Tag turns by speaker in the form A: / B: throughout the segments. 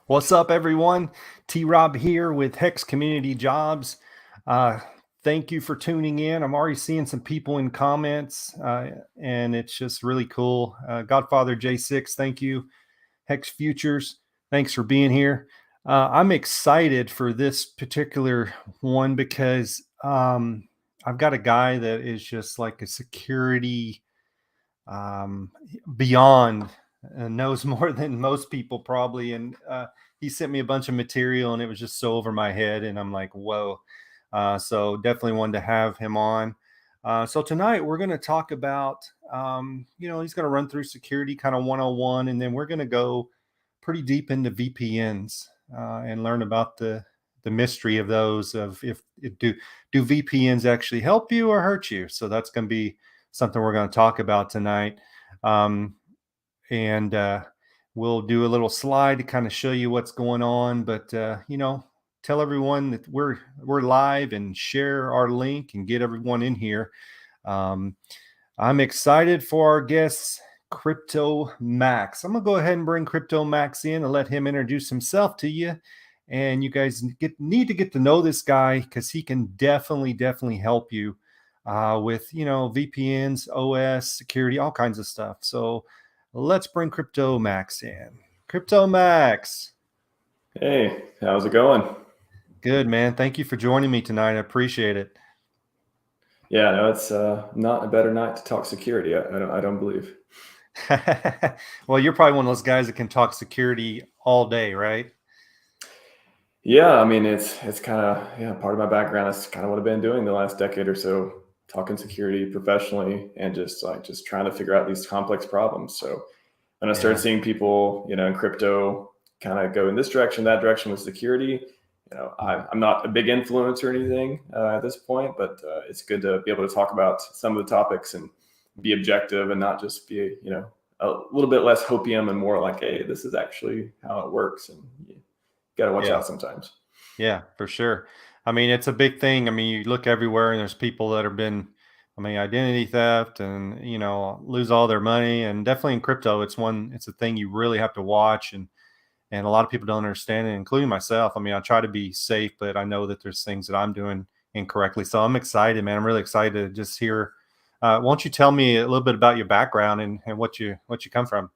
A: What's up, everyone? T-Rob here with Hex Community Jobs. Uh, Thank you for tuning in. I'm already seeing some people in comments, and it's just really cool. Godfather J6, thank you. Hex Futures, thanks for being here. I'm excited for this particular one because I've got a guy that is just like a security um, beyond knows more than most people probably. And he sent me a bunch of material and it was just so over my head. And I'm like, whoa. So definitely wanted to have him on. So tonight we're going to talk about, he's going to run through security kind of 101. And then we're going to go pretty deep into VPNs and learn about the mystery of those of if do VPNs actually help you or hurt you. So that's going to be something we're going to talk about tonight. And we'll do a little slide to kind of show you what's going on. But, tell everyone that we're live and share our link and get everyone in here. I'm excited for our guests, CryptoMax. I'm going to go ahead and bring CryptoMax in and let him introduce himself to you. And you guys need to get to know this guy because he can definitely help you with, VPNs, OS, security, all kinds of stuff. So let's bring CryptoMax in. CryptoMax.
B: Hey, how's it going?
A: Good, man. Thank you for joining me tonight. I appreciate it.
B: Yeah, no, it's not a better night to talk security. I don't believe.
A: Well, you're probably one of those guys that can talk security all day, right?
B: Yeah, I mean it's kind of part of my background. That's kind of what I've been doing the last decade or so, talking security professionally and just trying to figure out these complex problems. So when I started seeing people, in crypto kind of go in this direction, that direction with security, I'm not a big influence or anything at this point, but it's good to be able to talk about some of the topics and be objective and not just be, a little bit less hopium and more like, hey, this is actually how it works. And you got to watch out sometimes.
A: Yeah, for sure. I mean, it's a big thing. I mean, you look everywhere and there's people that have been, identity theft and, lose all their money. And definitely in crypto, it's a thing you really have to watch. And a lot of people don't understand it, including myself. I mean, I try to be safe, but I know that there's things that I'm doing incorrectly. So I'm excited, man. I'm really excited to just hear. Why don't you tell me a little bit about your background and what you come from?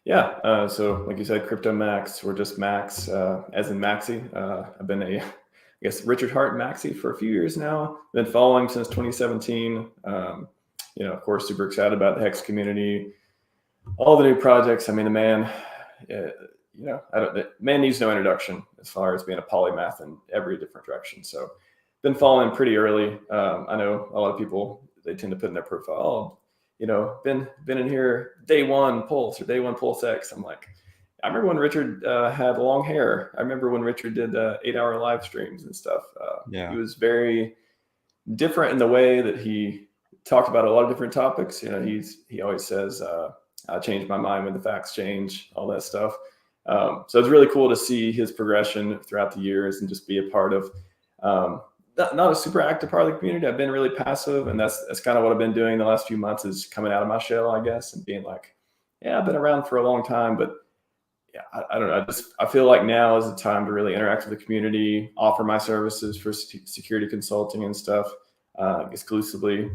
B: Yeah. So like you said, CryptoMax, or just Max, as in Maxi. I've been I guess, Richard Hart Maxi for a few years now. Been following since 2017. Of course, super excited about the Hex community, all the new projects. I mean, the man, the man needs no introduction as far as being a polymath in every different direction. So been following pretty early. I know a lot of people, they tend to put in their profile, been in here day one Pulse or day one Pulse X. I'm like, I remember when Richard had long hair. I remember when Richard did 8-hour live streams and stuff. He was very different in the way that he talked about a lot of different topics. He always says, I changed my mind when the facts change, all that stuff. So it's really cool to see his progression throughout the years and just be a part of, not a super active part of the community. I've been really passive, and that's kind of what I've been doing the last few months, is coming out of my shell, I guess, and being like, yeah, I've been around for a long time, but yeah, I don't know. I feel like now is the time to really interact with the community, offer my services for security consulting and stuff exclusively,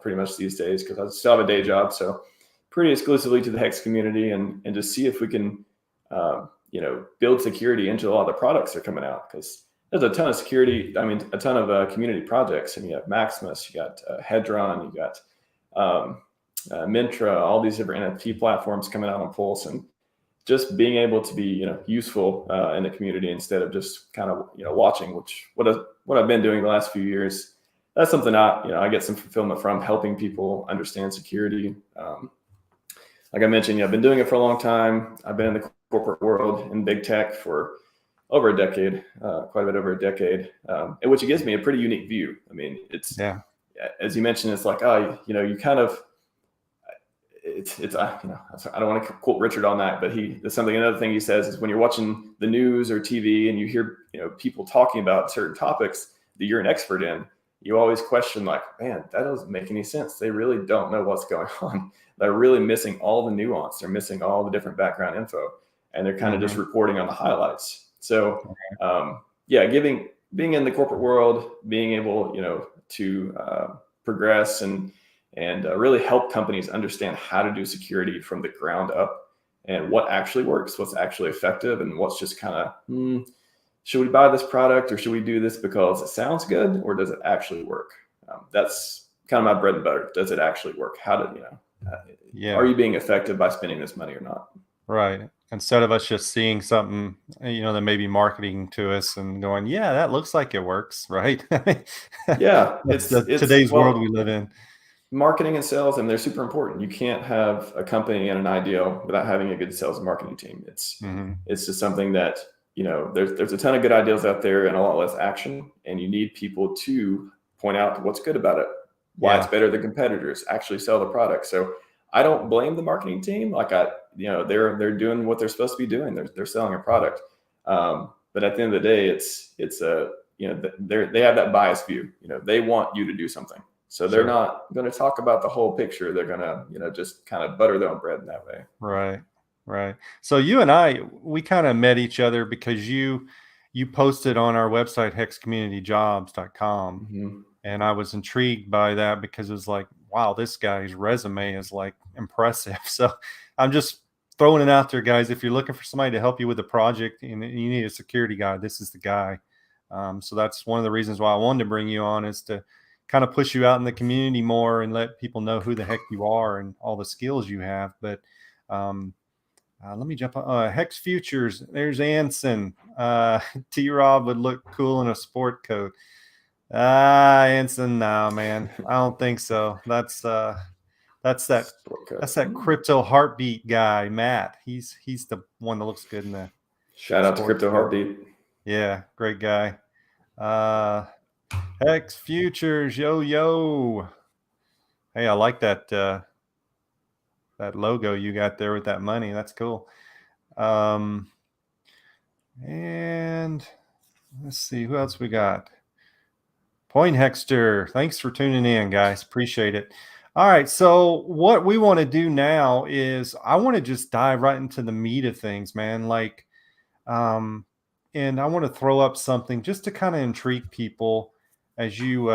B: pretty much these days, because I still have a day job. So pretty exclusively to the Hex community, and just see if we can, build security into a lot of the products that are coming out, because there's a ton of security. I mean, a ton of community projects, and you have Maximus, you got Hedron, you got Mintra, all these different NFT platforms coming out on Pulse, and just being able to be, useful in the community instead of just kind of, watching, what I've been doing the last few years. That's something I get some fulfillment from, helping people understand security. Like I mentioned, I've been doing it for a long time. I've been in the corporate world in big tech for over a decade, quite a bit over a decade, which gives me a pretty unique view. I mean, it's, as you mentioned, it's like, you kind of, I don't want to quote Richard on that, but another thing he says is, when you're watching the news or TV and you hear, people talking about certain topics that you're an expert in, you always question, like, man, that doesn't make any sense. They really don't know what's going on. They're really missing all the nuance. They're missing all the different background info. and they're kind of just reporting on the highlights. So yeah, being in the corporate world, being able, to progress and really help companies understand how to do security from the ground up and what actually works, what's actually effective, and what's just kind of, should we buy this product or should we do this because it sounds good, or does it actually work? That's kind of my bread and butter. Does it actually work? How do are you being effective by spending this money or not?
A: Right. Instead of us just seeing something, that may be marketing to us and going, yeah, that looks like it works, right?
B: Yeah,
A: That's today's world we live in.
B: Marketing and sales, and they're super important. You can't have a company and an ideal without having a good sales and marketing team. It's just something that, there's a ton of good ideas out there and a lot less action, and you need people to point out what's good about it, why it's better than competitors, actually sell the product. So I don't blame the marketing team. Like they're doing what they're supposed to be doing. They're selling a product. But at the end of the day, they have that biased view. They want you to do something. So they're not going to talk about the whole picture. They're going to, just kind of butter their own bread in that way.
A: Right. Right. So you and I, we kind of met each other because you posted on our website, hexcommunityjobs.com. And I was intrigued by that because it was like, wow, this guy's resume is like impressive. So I'm just throwing it out there, guys. If you're looking for somebody to help you with a project and you need a security guy, this is the guy. So that's one of the reasons why I wanted to bring you on, is to kind of push you out in the community more and let people know who the heck you are and all the skills you have. But let me jump on Hex Futures. There's Anson. T-Rob would look cool in a sport coat. Anson, no, man, I don't think so. That's that crypto heartbeat guy, Matt. He's the one that looks good in the
B: shout out to Crypto Heartbeat.
A: Yeah, great guy. Hex Futures, yo. Hey, I like that that logo you got there with that money. That's cool. And let's see who else we got. Point Hexter, thanks for tuning in, guys. Appreciate it. All right, so what we want to do now is I want to just dive right into the meat of things, man. Like, and I want to throw up something just to kind of intrigue people as you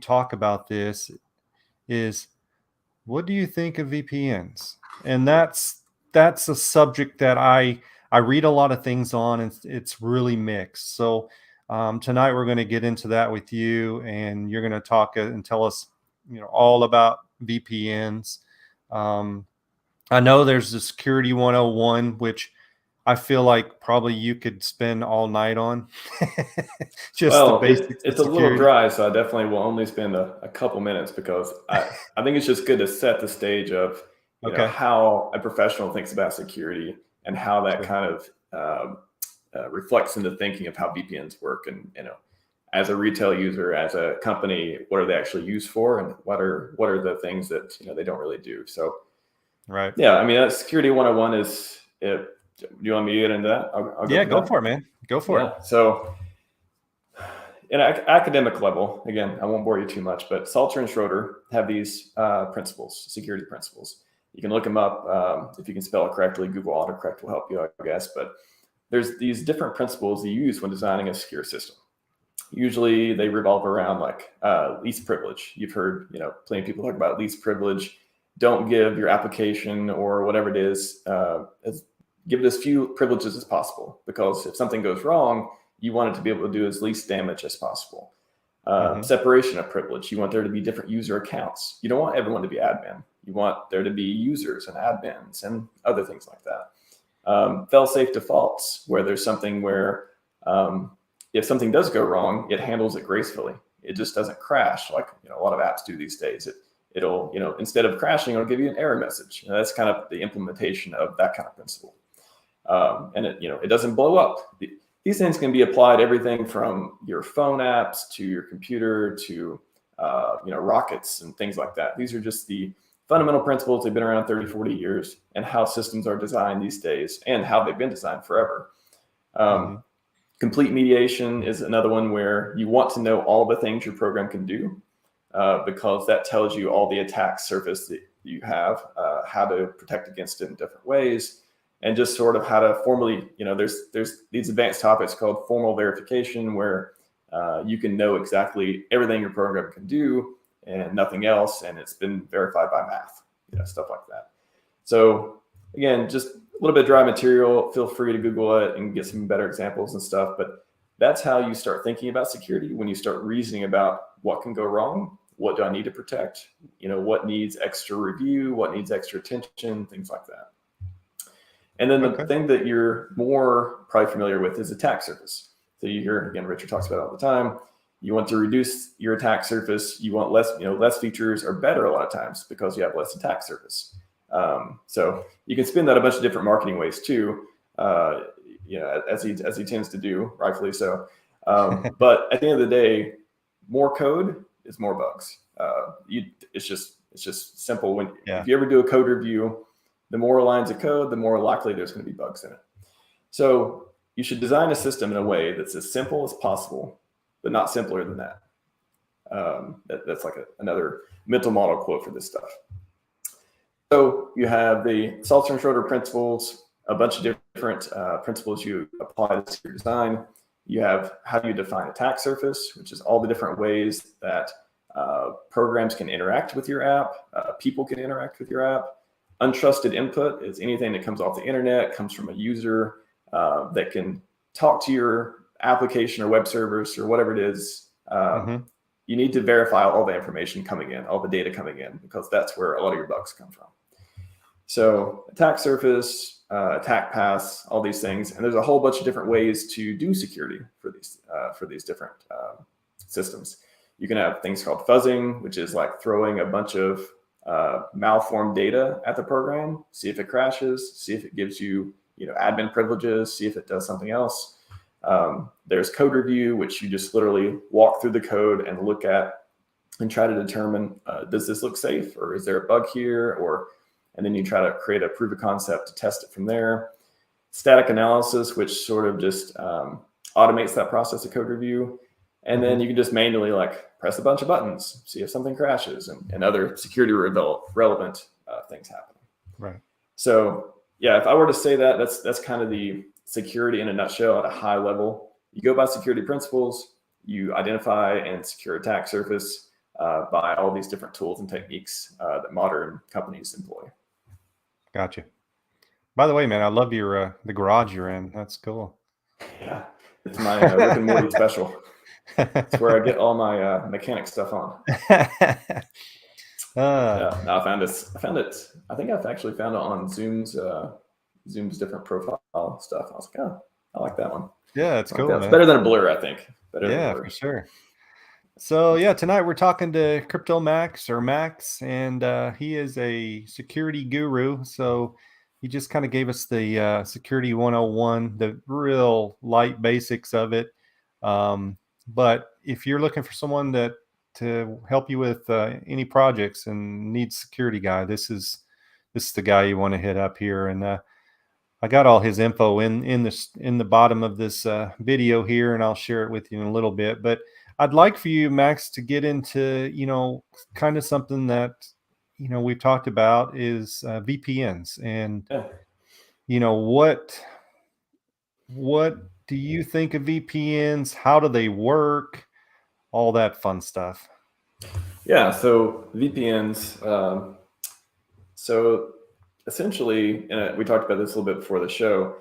A: talk about this. Is what do you think of VPNs? And that's a subject that I read a lot of things on, and it's really mixed. So tonight we're going to get into that with you, and you're going to talk and tell us, all about VPNs. I know there's the Security 101, which I feel like probably you could spend all night on.
B: The basics. It's a little dry, so I definitely will only spend a couple minutes, because I think it's just good to set the stage of how a professional thinks about security and how that kind of reflects into thinking of how VPNs work. And as a retail user, as a company, what are they actually used for, and what are the things that they don't really do. So yeah, I mean, that Security 101 is it. Do you want me to get into that? I'll
A: go for it, man. Go for it.
B: So, in an academic level, again, I won't bore you too much, but Salter and Schroeder have these principles, security principles. You can look them up if you can spell it correctly. Google autocorrect will help you, I guess. But there's these different principles you use when designing a secure system. Usually, they revolve around like least privilege. You've heard, plenty of people talk about least privilege. Don't give your application or whatever it is give it as few privileges as possible, because if something goes wrong, you want it to be able to do as least damage as possible. Separation of privilege. You want there to be different user accounts. You don't want everyone to be admin. You want there to be users and admins and other things like that. Fail-safe defaults, where there's something where if something does go wrong, it handles it gracefully. It just doesn't crash like a lot of apps do these days. It'll instead of crashing, it'll give you an error message. That's kind of the implementation of that kind of principle. And it doesn't blow up. These things can be applied everything from your phone apps to your computer to rockets and things like that. These are just the fundamental principles. They've been around 30, 40 years, and how systems are designed these days and how they've been designed forever. Complete mediation is another one, where you want to know all the things your program can do, because that tells you all the attack surface that you have, how to protect against it in different ways. and just sort of how to formally, there's these advanced topics called formal verification where you can know exactly everything your program can do and nothing else, and it's been verified by math, stuff like that. So again, just a little bit of dry material. Feel free to Google it and get some better examples and stuff. But that's how you start thinking about security, when you start reasoning about what can go wrong, what do I need to protect, what needs extra review, what needs extra attention, things like that. And then the thing that you're more probably familiar with is attack surface. So you hear, again, Richard talks about it all the time. You want to reduce your attack surface. You want less features are better a lot of times because you have less attack surface. So you can spin that a bunch of different marketing ways too, as he tends to do, rightfully so. But at the end of the day, more code is more bugs. It's just simple. If you ever do a code review, the more lines of code, the more likely there's going to be bugs in it. So you should design a system in a way that's as simple as possible, but not simpler than that. That's like another mental model quote for this stuff. So you have the Salter and Schroeder principles, a bunch of different principles you apply to your design. You have how do you define attack surface, which is all the different ways that programs can interact with your app, people can interact with your app. Untrusted input is anything that comes off the internet, comes from a user that can talk to your application or web servers or whatever it is. You need to verify all the information coming in, all the data coming in, because that's where a lot of your bugs come from. So attack surface, attack paths, all these things. And there's a whole bunch of different ways to do security for these different systems. You can have things called fuzzing, which is like throwing a bunch of malformed data at the program, see if it crashes, see if it gives you, admin privileges, see if it does something else. There's code review, which you just literally walk through the code and look at and try to determine, does this look safe, or is there a bug here? And then you try to create a proof of concept to test it from there. Static analysis, which sort of just automates that process of code review. And then you can just manually press a bunch of buttons, see if something crashes, and other security relevant things happen.
A: Right.
B: So yeah, if I were to say that's kind of the security in a nutshell at a high level. You go by security principles, you identify and secure attack surface by all these different tools and techniques that modern companies employ.
A: Gotcha. By the way, man, I love your the garage you're in. That's cool.
B: Yeah, it's my Rick and Morty special. It's where I get all my mechanic stuff on. Yeah, no, I found it. I think I've actually found it on Zoom's different profile stuff. I was like, oh, I like that one.
A: Yeah, it's cool.
B: It's better than a blur, I think.
A: Yeah, for sure. So yeah, tonight we're talking to CryptoMax or Max, and he is a security guru. So he just kind of gave us the security 101, the real light basics of it. But if you're looking for someone to help you with any projects and needs security guy, this is the guy you want to hit up here. And I got all his info in the bottom of this video here, and I'll share it with you in a little bit. But I'd like for you, Max, to get into kind of something that we've talked about is VPNs, and what do you think of VPNs? How do they work? All that fun stuff.
B: Yeah, so VPNs. So essentially, we talked about this a little bit before the show.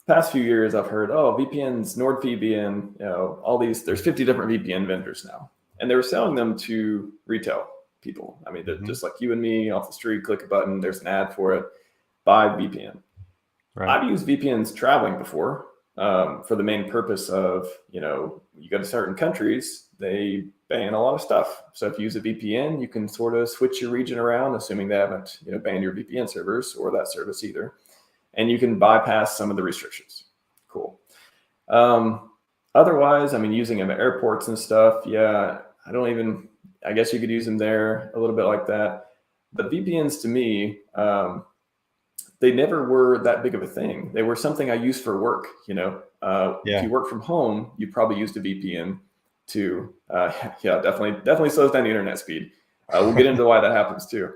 B: Past few years, I've heard, VPNs, NordVPN, all these. There's 50 different VPN vendors now, and they were selling them to retail people. I mean, they're just like you and me off the street. Click a button, there's an ad for it. Buy VPN. Right. I've used VPNs traveling before for the main purpose of, you go to certain countries, they ban a lot of stuff. So if you use a VPN, you can sort of switch your region around, assuming they haven't banned your VPN servers or that service either. And you can bypass some of the restrictions. Cool. Otherwise, I mean, using them at airports and stuff, I guess you could use them there a little bit like that. But VPNs to me, they never were that big of a thing. They were something I used for work. If you work from home, you probably used a VPN to, definitely slows down the internet speed. We'll get into why that happens too.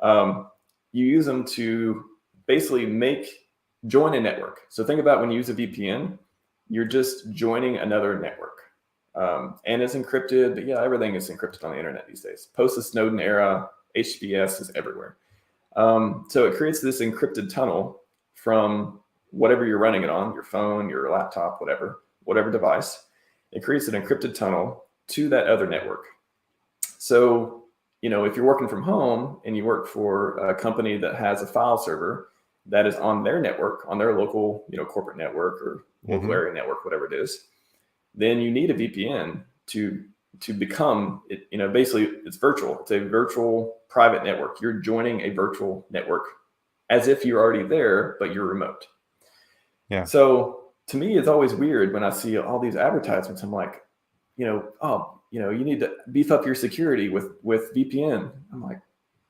B: You use them to basically make join a network. So think about when you use a VPN, you're just joining another network. And it's encrypted, but yeah, everything is encrypted on the internet these days. Post the Snowden era, HTTPS is everywhere. So it creates this encrypted tunnel from whatever you're running it on, your phone, your laptop, whatever device. It creates an encrypted tunnel to that other network. So, if you're working from home and you work for a company that has a file server that is on their network, on their local, corporate network or local area network, whatever it is, then you need a VPN to become it. Basically it's virtual. It's a virtual private network. You're joining a virtual network as if you're already there, but you're remote.
A: Yeah.
B: So to me, it's always weird when I see all these advertisements. I'm like, you need to beef up your security with VPN. I'm like,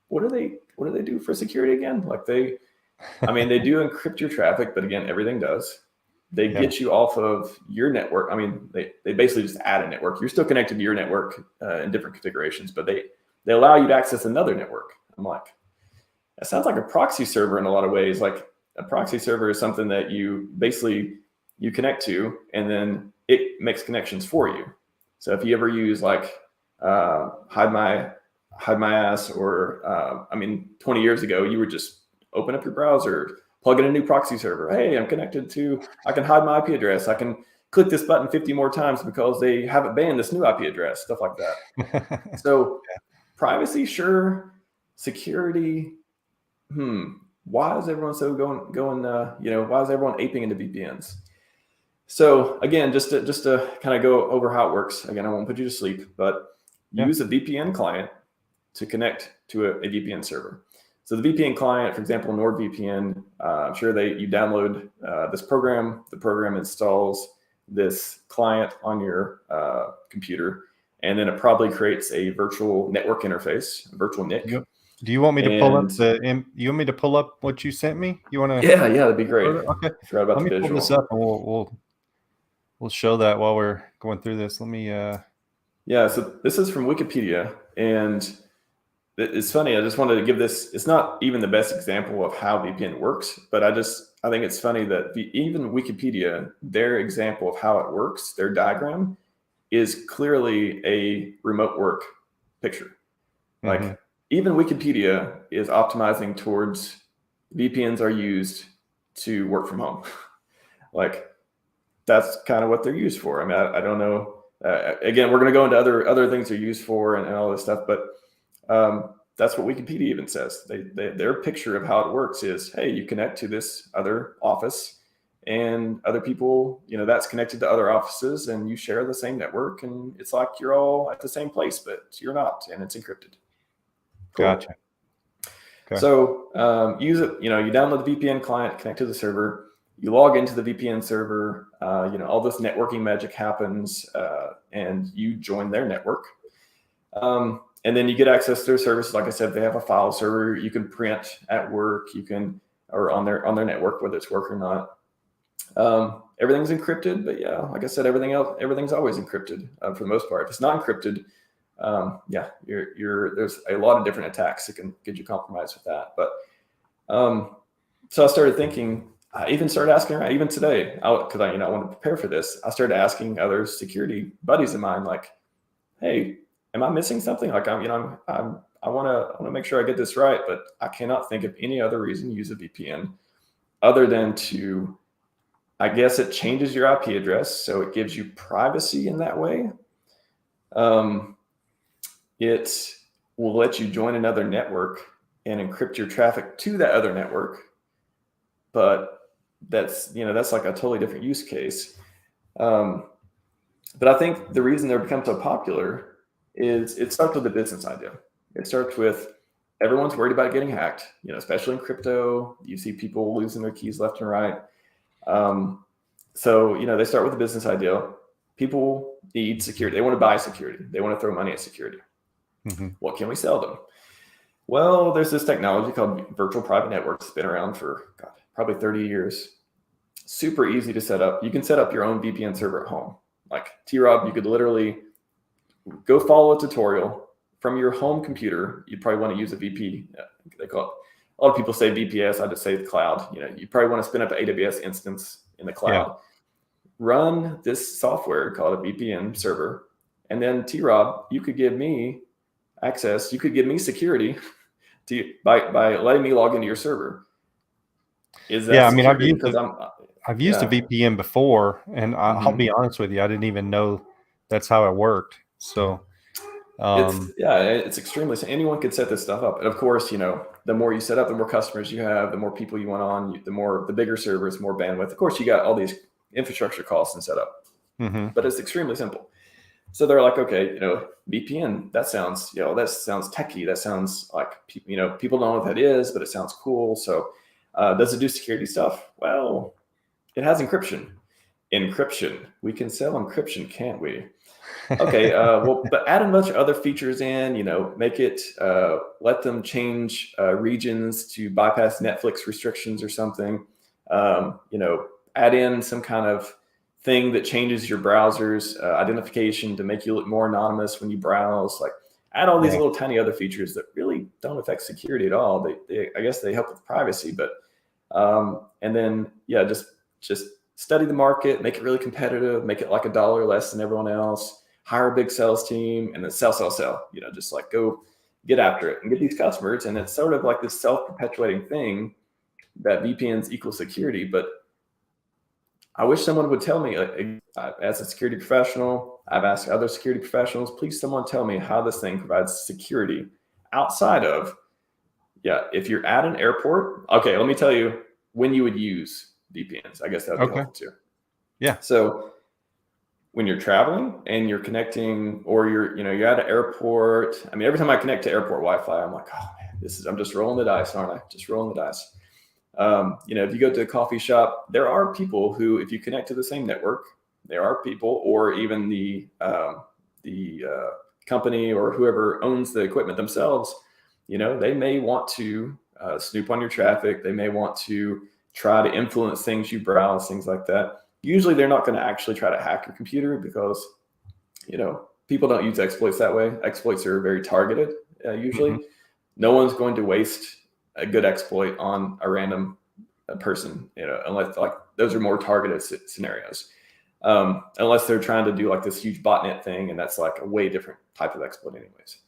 B: what do they do for security again? Like they do encrypt your traffic, but again, everything does. They get you off of your network. I mean, they basically just add a network. You're still connected to your network in different configurations, but they allow you to access another network. I'm like, that sounds like a proxy server in a lot of ways. Like a proxy server is something that you connect to, and then it makes connections for you. So if you ever use like hide my ass, or 20 years ago, you would just open up your browser, plug in a new proxy server. Hey, I can hide my IP address. I can click this button 50 more times because they haven't banned this new IP address, stuff like that. So privacy, sure. Security, why is everyone so why is everyone aping into VPNs? So again, just to kind of go over how it works. Again, I won't put you to sleep, but use a VPN client to connect to a VPN server. So the VPN client, for example, NordVPN, I'm sure you download this program. The program installs this client on your computer, and then it probably creates a virtual network interface, a virtual NIC.
A: Yep. Do you want me to pull up you want me to pull up what you sent me? You want to?
B: Yeah, that'd be great.
A: Okay.
B: I forgot about
A: Let
B: the
A: me
B: visual.
A: pull this up, and we'll show that while we're going through this. Let me.
B: Yeah. So this is from Wikipedia, and it's funny. I just wanted to give this. It's not even the best example of how VPN works, but I think it's funny that even Wikipedia, their example of how it works, their diagram, is clearly a remote work picture. Like even Wikipedia is optimizing towards VPNs are used to work from home. Like that's kind of what they're used for. I mean, I don't know. Again, we're going to go into other things they're used for and all this stuff, but that's what Wikipedia even says. Their picture of how it works is, hey, you connect to this other office, and other people, that's connected to other offices, and you share the same network, and it's like you're all at the same place, but you're not, and it's encrypted. Cool.
A: Gotcha. Okay.
B: So use it. You download the VPN client, connect to the server. You log into the VPN server. All this networking magic happens, and you join their network. And then you get access to their services. Like I said, they have a file server you can print at work. Or on their network, whether it's work or not. Everything's encrypted, but yeah, like I said, everything's always encrypted for the most part. If it's not encrypted, there's a lot of different attacks that can get you compromised with that. But so I started thinking. I even started asking around, even today, because I wanted to prepare for this. I started asking other security buddies of mine, like, "Hey, am I missing something? Like, I want to make sure I get this right, but I cannot think of any other reason to use a VPN other than to, I guess it changes your IP address, so it gives you privacy in that way. It will let you join another network and encrypt your traffic to that other network, but that's like a totally different use case. But I think the reason they've become so popular is it starts with a business idea. It starts with everyone's worried about getting hacked, especially in crypto. You see people losing their keys left and right. So they start with a business idea. People need security. They want to buy security. They want to throw money at security. What can we sell them? Well, there's this technology called virtual private networks. It's been around for probably 30 years. Super easy to set up. You can set up your own VPN server at home. Like T-Rob, you could literally go follow a tutorial from your home computer. You'd probably want to use a VP. They call a lot of people say VPS. I just say the cloud. You probably want to spin up an AWS instance in the cloud.
A: Yeah.
B: Run this software called a VPN server, and then T-Rob, you could give me access. You could give me security by letting me log into your server. Is that security? Because
A: I've used a VPN before, and I'll be honest with you, I didn't even know that's how it worked. So
B: it's extremely, anyone could set this stuff up. And of course, the more you set up, the more customers you have, the more people you want on, the bigger servers, more bandwidth. Of course, you got all these infrastructure costs and setup, but it's extremely simple. So they're like, okay, VPN, that sounds techie. That sounds like, people don't know what that is, but it sounds cool. So does it do security stuff? Well, it has encryption. We can sell encryption, can't we? Okay, but add a bunch of other features in, make it, let them change regions to bypass Netflix restrictions or something. Add in some kind of thing that changes your browser's identification to make you look more anonymous when you browse. Like, add all these little tiny other features that really don't affect security at all. I guess they help with privacy, but and then just study the market, make it really competitive, make it like $1 less than everyone else, hire a big sales team, and then sell. Just like go get after it and get these customers. And it's sort of like this self-perpetuating thing that VPNs equal security. But I wish someone would tell me, as a security professional, I've asked other security professionals, please someone tell me how this thing provides security outside of, if you're at an airport. Okay, let me tell you when you would use VPNs. I guess that would be helpful too.
A: Yeah.
B: So when you're traveling and you're connecting, or you're at an airport. I mean, every time I connect to airport Wi-Fi, I'm like, oh man, I'm just rolling the dice, aren't I? Just rolling the dice. If you go to a coffee shop, there are people who, if you connect to the same network, there are people, or even the company or whoever owns the equipment themselves, they may want to snoop on your traffic. They may want to try to influence things you browse, things like that. Usually they're not going to actually try to hack your computer because, people don't use exploits that way. Exploits are very targeted. Usually no one's going to waste a good exploit on a random person, unless like those are more targeted scenarios. Unless they're trying to do like this huge botnet thing, and that's like a way different type of exploit anyways.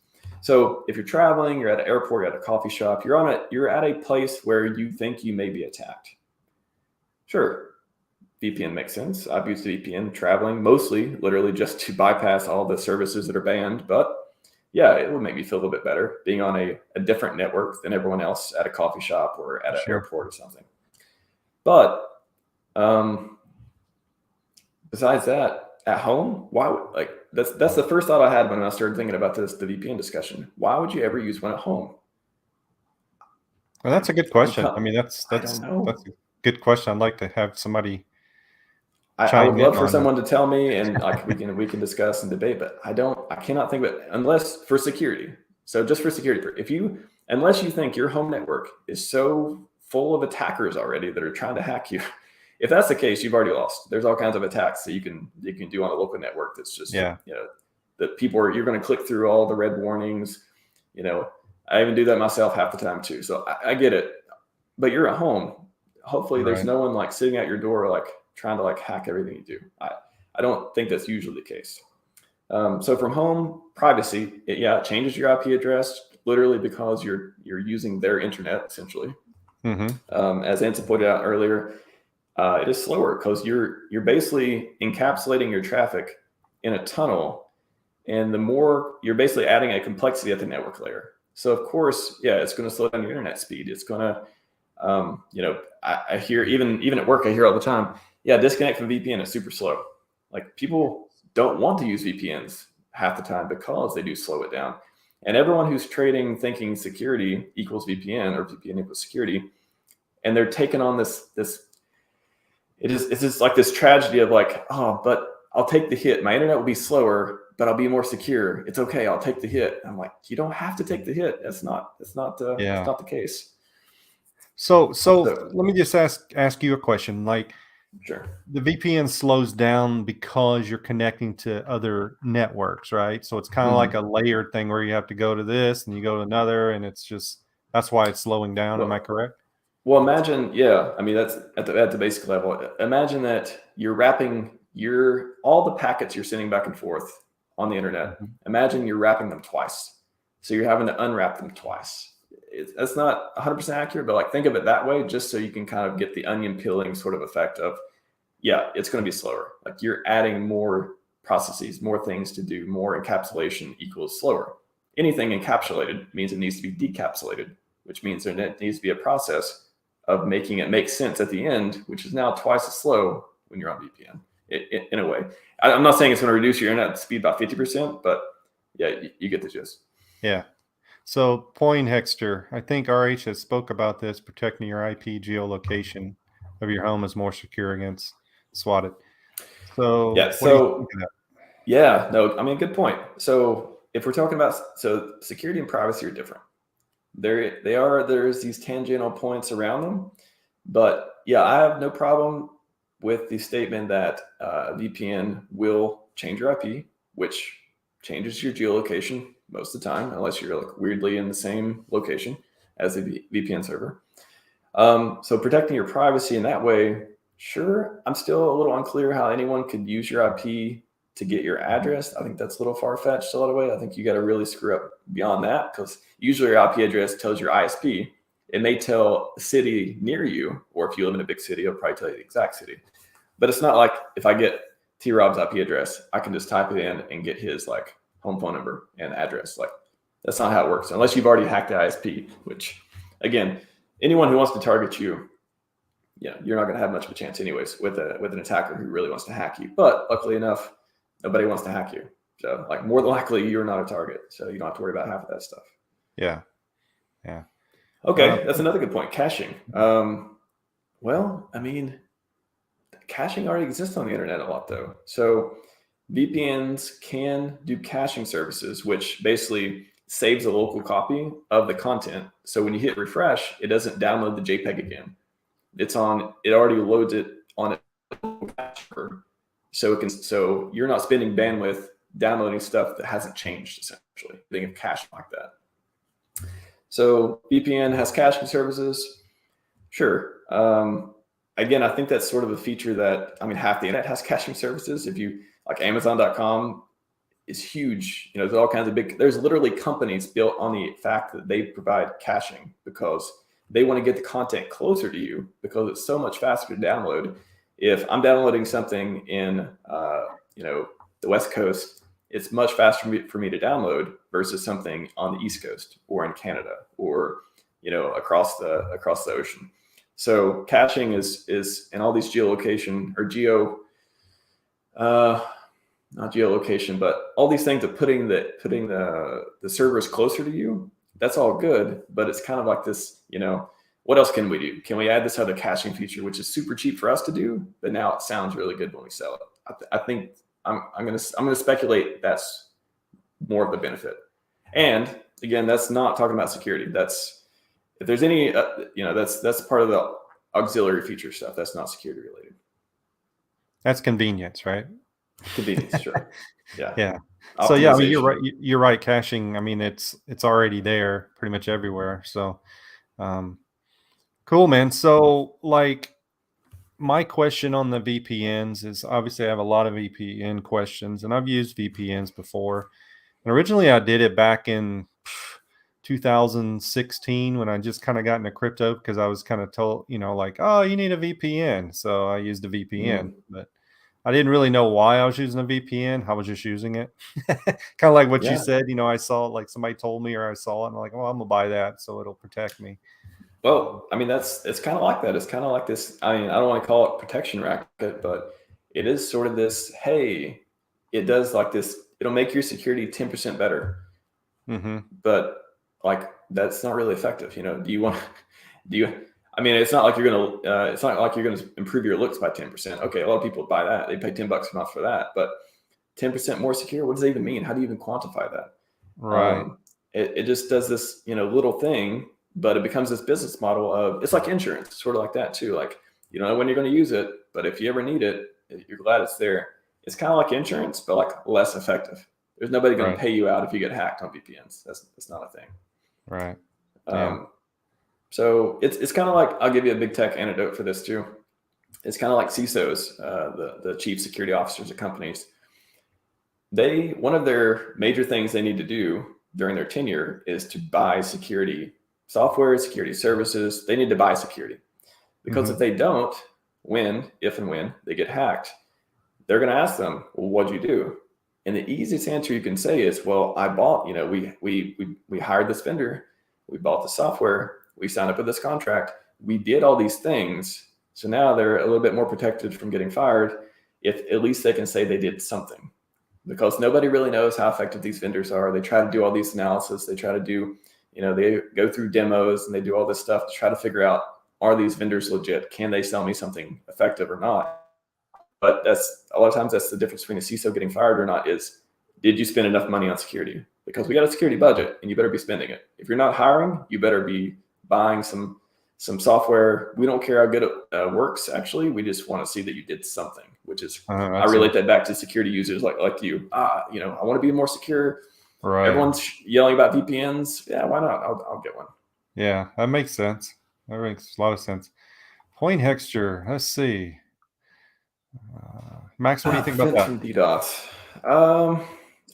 B: So if you're traveling, you're at an airport, you're at a coffee shop, you're at a place where you think you may be attacked. Sure, VPN makes sense. I've used VPN traveling, mostly literally just to bypass all the services that are banned. But yeah, it would make me feel a little bit better being on a different network than everyone else at a coffee shop or at an airport or something. But besides that, at home, why? That's the first thought I had when I started thinking about the VPN discussion. Why would you ever use one at home?
A: Well, that's a good question. I mean, that's a good question. I'd like to have somebody.
B: I would love for someone to tell me, and like we can discuss and debate. But I cannot think of it unless for security. So just for security, unless you think your home network is so full of attackers already that are trying to hack you. If that's the case, you've already lost. There's all kinds of attacks that you can do on a local network. That's just that you're going to click through all the red warnings. I even do that myself half the time too. So I get it. But you're at home. Hopefully, there's no one like sitting at your door like trying to like hack everything you do. I don't think that's usually the case. So from home, privacy, it changes your IP address literally because you're using their internet essentially. As Anson pointed out earlier. It is slower because you're basically encapsulating your traffic in a tunnel, and the more you're basically adding a complexity at the network layer. So of course, it's going to slow down your internet speed. It's going to, I hear even at work, I hear all the time, disconnect from VPN is super slow. Like people don't want to use VPNs half the time because they do slow it down. And everyone who's trading thinking security equals VPN or VPN equals security, and they're taking on this. It's just like this tragedy of like, oh, but I'll take the hit. My internet will be slower, but I'll be more secure. It's okay. I'll take the hit. I'm like, you don't have to take the hit. That's not the case.
A: So let me just ask you a question. Like,
B: sure,
A: the VPN slows down because you're connecting to other networks, right? So it's kind of like a layered thing where you have to go to this and you go to another, and it's just That's why it's slowing down. Am I correct?
B: Well, imagine, yeah. I mean, that's at the basic level. Imagine that you're wrapping all the packets you're sending back and forth on the internet.
A: Mhm.
B: Imagine you're wrapping them twice, so you're having to unwrap them twice. That's not 100% accurate, but like think of it that way, just so you can kind of get the onion peeling sort of effect of, yeah, it's going to be slower. Like you're adding more processes, more things to do, more encapsulation equals slower. Anything encapsulated means it needs to be decapsulated, which means there needs to be a process of making it make sense at the end, which is now twice as slow when you're on VPN in a way. I'm not saying it's going to reduce your internet speed by 50%, but yeah, you get the gist.
A: Yeah. So Poindexter, I think RH has spoke about this, protecting your IP geolocation of your home is more secure against swatted. So
B: Yeah.
A: what do you think of that?
B: Yeah, no, I mean, good point. So if we're talking about, so security and privacy are different. There's these tangential points around them, but yeah, I have no problem with the statement that VPN will change your IP, which changes your geolocation most of the time, unless you're like weirdly in the same location as the VPN server. So protecting your privacy in that way, sure. I'm still a little unclear how anyone could use your IP to get your address. I think that's a little far-fetched a lot of way. I think you got to really screw up beyond that, because usually your IP address tells your ISP. It may tell the city near you, or if you live in a big city, it'll probably tell you the exact city. But it's not like if I get T-Rob's IP address, I can just type it in and get his like home phone number and address. Like that's not how it works, unless you've already hacked the ISP, which again, anyone who wants to target you, yeah, you're not going to have much of a chance anyways with an attacker who really wants to hack you. But luckily enough, nobody wants to hack you. So like more than likely you're not a target. So you don't have to worry about half of that stuff.
A: Yeah. Yeah.
B: Okay. That's another good point. Caching. Well, I mean, caching already exists on the internet a lot though. So VPNs can do caching services, which basically saves a local copy of the content. So when you hit refresh, it doesn't download the JPEG again. It already loads it on a cacher. So you're not spending bandwidth downloading stuff that hasn't changed, essentially. Think of caching like that. So VPN has caching services. Sure. Again, I think that's sort of a feature that, I mean, half the internet has caching services. If you like Amazon.com is huge. You know, there's all kinds of there's literally companies built on the fact that they provide caching because they want to get the content closer to you because it's so much faster to download. If I'm downloading something in, the West Coast, it's much faster for me to download versus something on the East Coast or in Canada or, across the ocean. So caching is in all these geolocation or not geolocation, but all these things of putting the servers closer to you. That's all good, but it's kind of like this, what else can we do? Can we add this other caching feature, which is super cheap for us to do, but now it sounds really good when we sell it? I think I'm gonna speculate that's more of the benefit. And again, that's not talking about security. That's if there's any, that's part of the auxiliary feature stuff. That's not security related.
A: That's convenience, right?
B: Convenience, sure. Yeah.
A: Yeah. So yeah, I mean, you're right. You're right. Caching. I mean, it's already there pretty much everywhere. So, cool, man. So like my question on the VPNs is obviously I have a lot of VPN questions and I've used VPNs before. And originally I did it back in 2016 when I just kind of got into crypto because I was kind of told, like, oh, you need a VPN. So I used a VPN, but I didn't really know why I was using a VPN. I was just using it. Kind of like what you said, I saw it, like somebody told me or I saw it and I'm like, oh, I'm gonna buy that. So it'll protect me.
B: Well, I mean, it's kind of like that. It's kind of like this. I mean, I don't want to call it protection racket, but it is sort of this, hey, it does like this. It'll make your security 10% better.
A: Mm-hmm.
B: But like, that's not really effective. I mean, it's not like you're going to improve your looks by 10%. Okay. A lot of people buy that. They pay $10 a month for that, but 10% more secure. What does that even mean? How do you even quantify that?
A: Right.
B: It just does this, little thing, but it becomes this business model of, it's like insurance, sort of like that too. Like, you don't know when you're going to use it, but if you ever need it, you're glad it's there. It's kind of like insurance, but like less effective. There's nobody going to pay you out if you get hacked on VPNs. That's not a thing.
A: Right.
B: So it's kind of like, I'll give you a big tech anecdote for this too. It's kind of like CISOs, the chief security officers of companies. One of their major things they need to do during their tenure is to buy security software, security services. They need to buy security, because if they don't, if and when they get hacked, they're going to ask them, well, what'd you do? And the easiest answer you can say is, well, I bought, we hired this vendor, we bought the software, we signed up with this contract, we did all these things. So now they're a little bit more protected from getting fired if at least they can say they did something, because nobody really knows how effective these vendors are. They try to do all these analysis. They try to do, they go through demos and they do all this stuff to try to figure out, are these vendors legit? Can they sell me something effective or not? But that's a lot of times that's the difference between a CISO getting fired or not is, did you spend enough money on security? Because we got a security budget and you better be spending it. If you're not hiring, you better be buying some software. We don't care how good it works. Actually, we just want to see that you did something, which is, I relate that back to security users like you. I want to be more secure. Right. Everyone's yelling about VPNs. Yeah, why not? I'll get one.
A: Yeah, that makes sense. That makes a lot of sense. Point Hexture. Let's see. Max, what do you think about that?
B: From DDoS.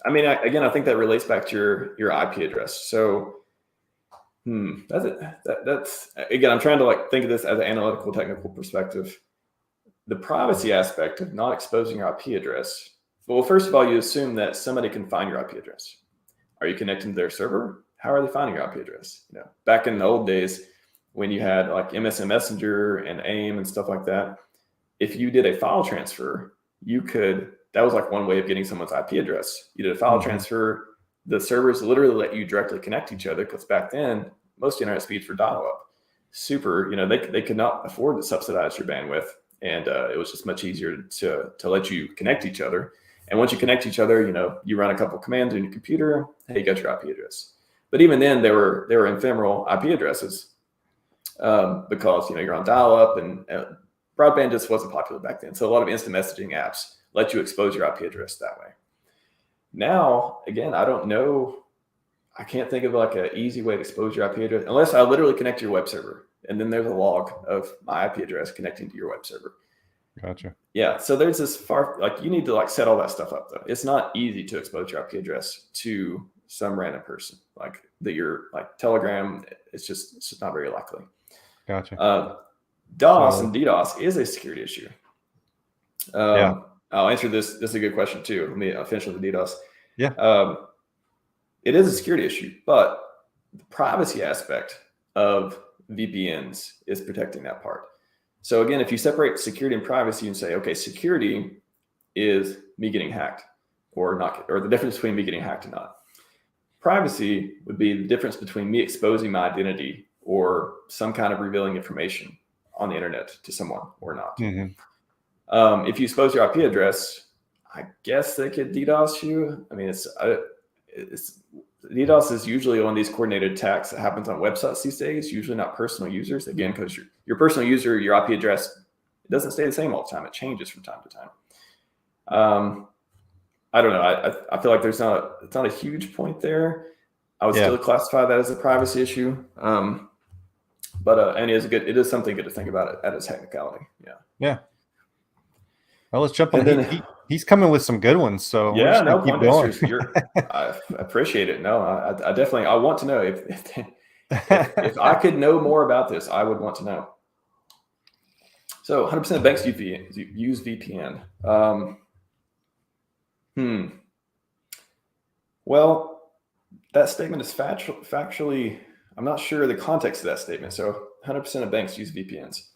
B: I think that relates back to your IP address. So, that's again, I'm trying to think of this as an analytical, technical perspective. The privacy aspect of not exposing your IP address. Well, first of all, you assume that somebody can find your IP address. Are you connecting to their server? How are they finding your IP address? Back in the old days when you had like MSN Messenger and AIM and stuff like that, if you did a file transfer, that was like one way of getting someone's IP address. You did a file transfer, the servers literally let you directly connect each other, because back then, most internet speeds were dial-up. Super, they could not afford to subsidize your bandwidth. And it was just much easier to let you connect each other. And once you connect each other, you run a couple commands on your computer, hey, you got your IP address. But even then, they were ephemeral IP addresses because, you're on dial-up and broadband just wasn't popular back then. So a lot of instant messaging apps let you expose your IP address that way. Now, again, I don't know. I can't think of like an easy way to expose your IP address unless I literally connect to your web server. And then there's a log of my IP address connecting to your web server.
A: Gotcha.
B: Yeah. So there's this you need to set all that stuff up though. It's not easy to expose your IP address to some random person your Telegram. It's just not very likely.
A: Gotcha.
B: DOS and DDoS is a security issue. I'll answer this. This is a good question too. Let me finish with the DDoS.
A: Yeah.
B: It is a security issue, but the privacy aspect of VPNs is protecting that part. So again, if you separate security and privacy and say, okay, security is me getting hacked or not, or the difference between me getting hacked and not. Privacy would be the difference between me exposing my identity or some kind of revealing information on the internet to someone or not. If you expose your IP address, I guess they could DDoS you. I mean, DDoS is usually one of these coordinated attacks that happens on websites these days, usually not personal users. Again, because your personal user, your IP address, it doesn't stay the same all the time. It changes from time to time. I don't know. I feel like it's not a huge point there. I would still classify that as a privacy issue. But and it is something good to think about at its technicality. Yeah.
A: Yeah. Well, let's jump on. He's coming with some good ones. So
B: yeah, no, keep going. I appreciate it. No, I definitely, I want to know if I could know more about this, I would want to know. So 100% of banks use VPN. Well, that statement is factually, I'm not sure the context of that statement. So 100% of banks use VPNs.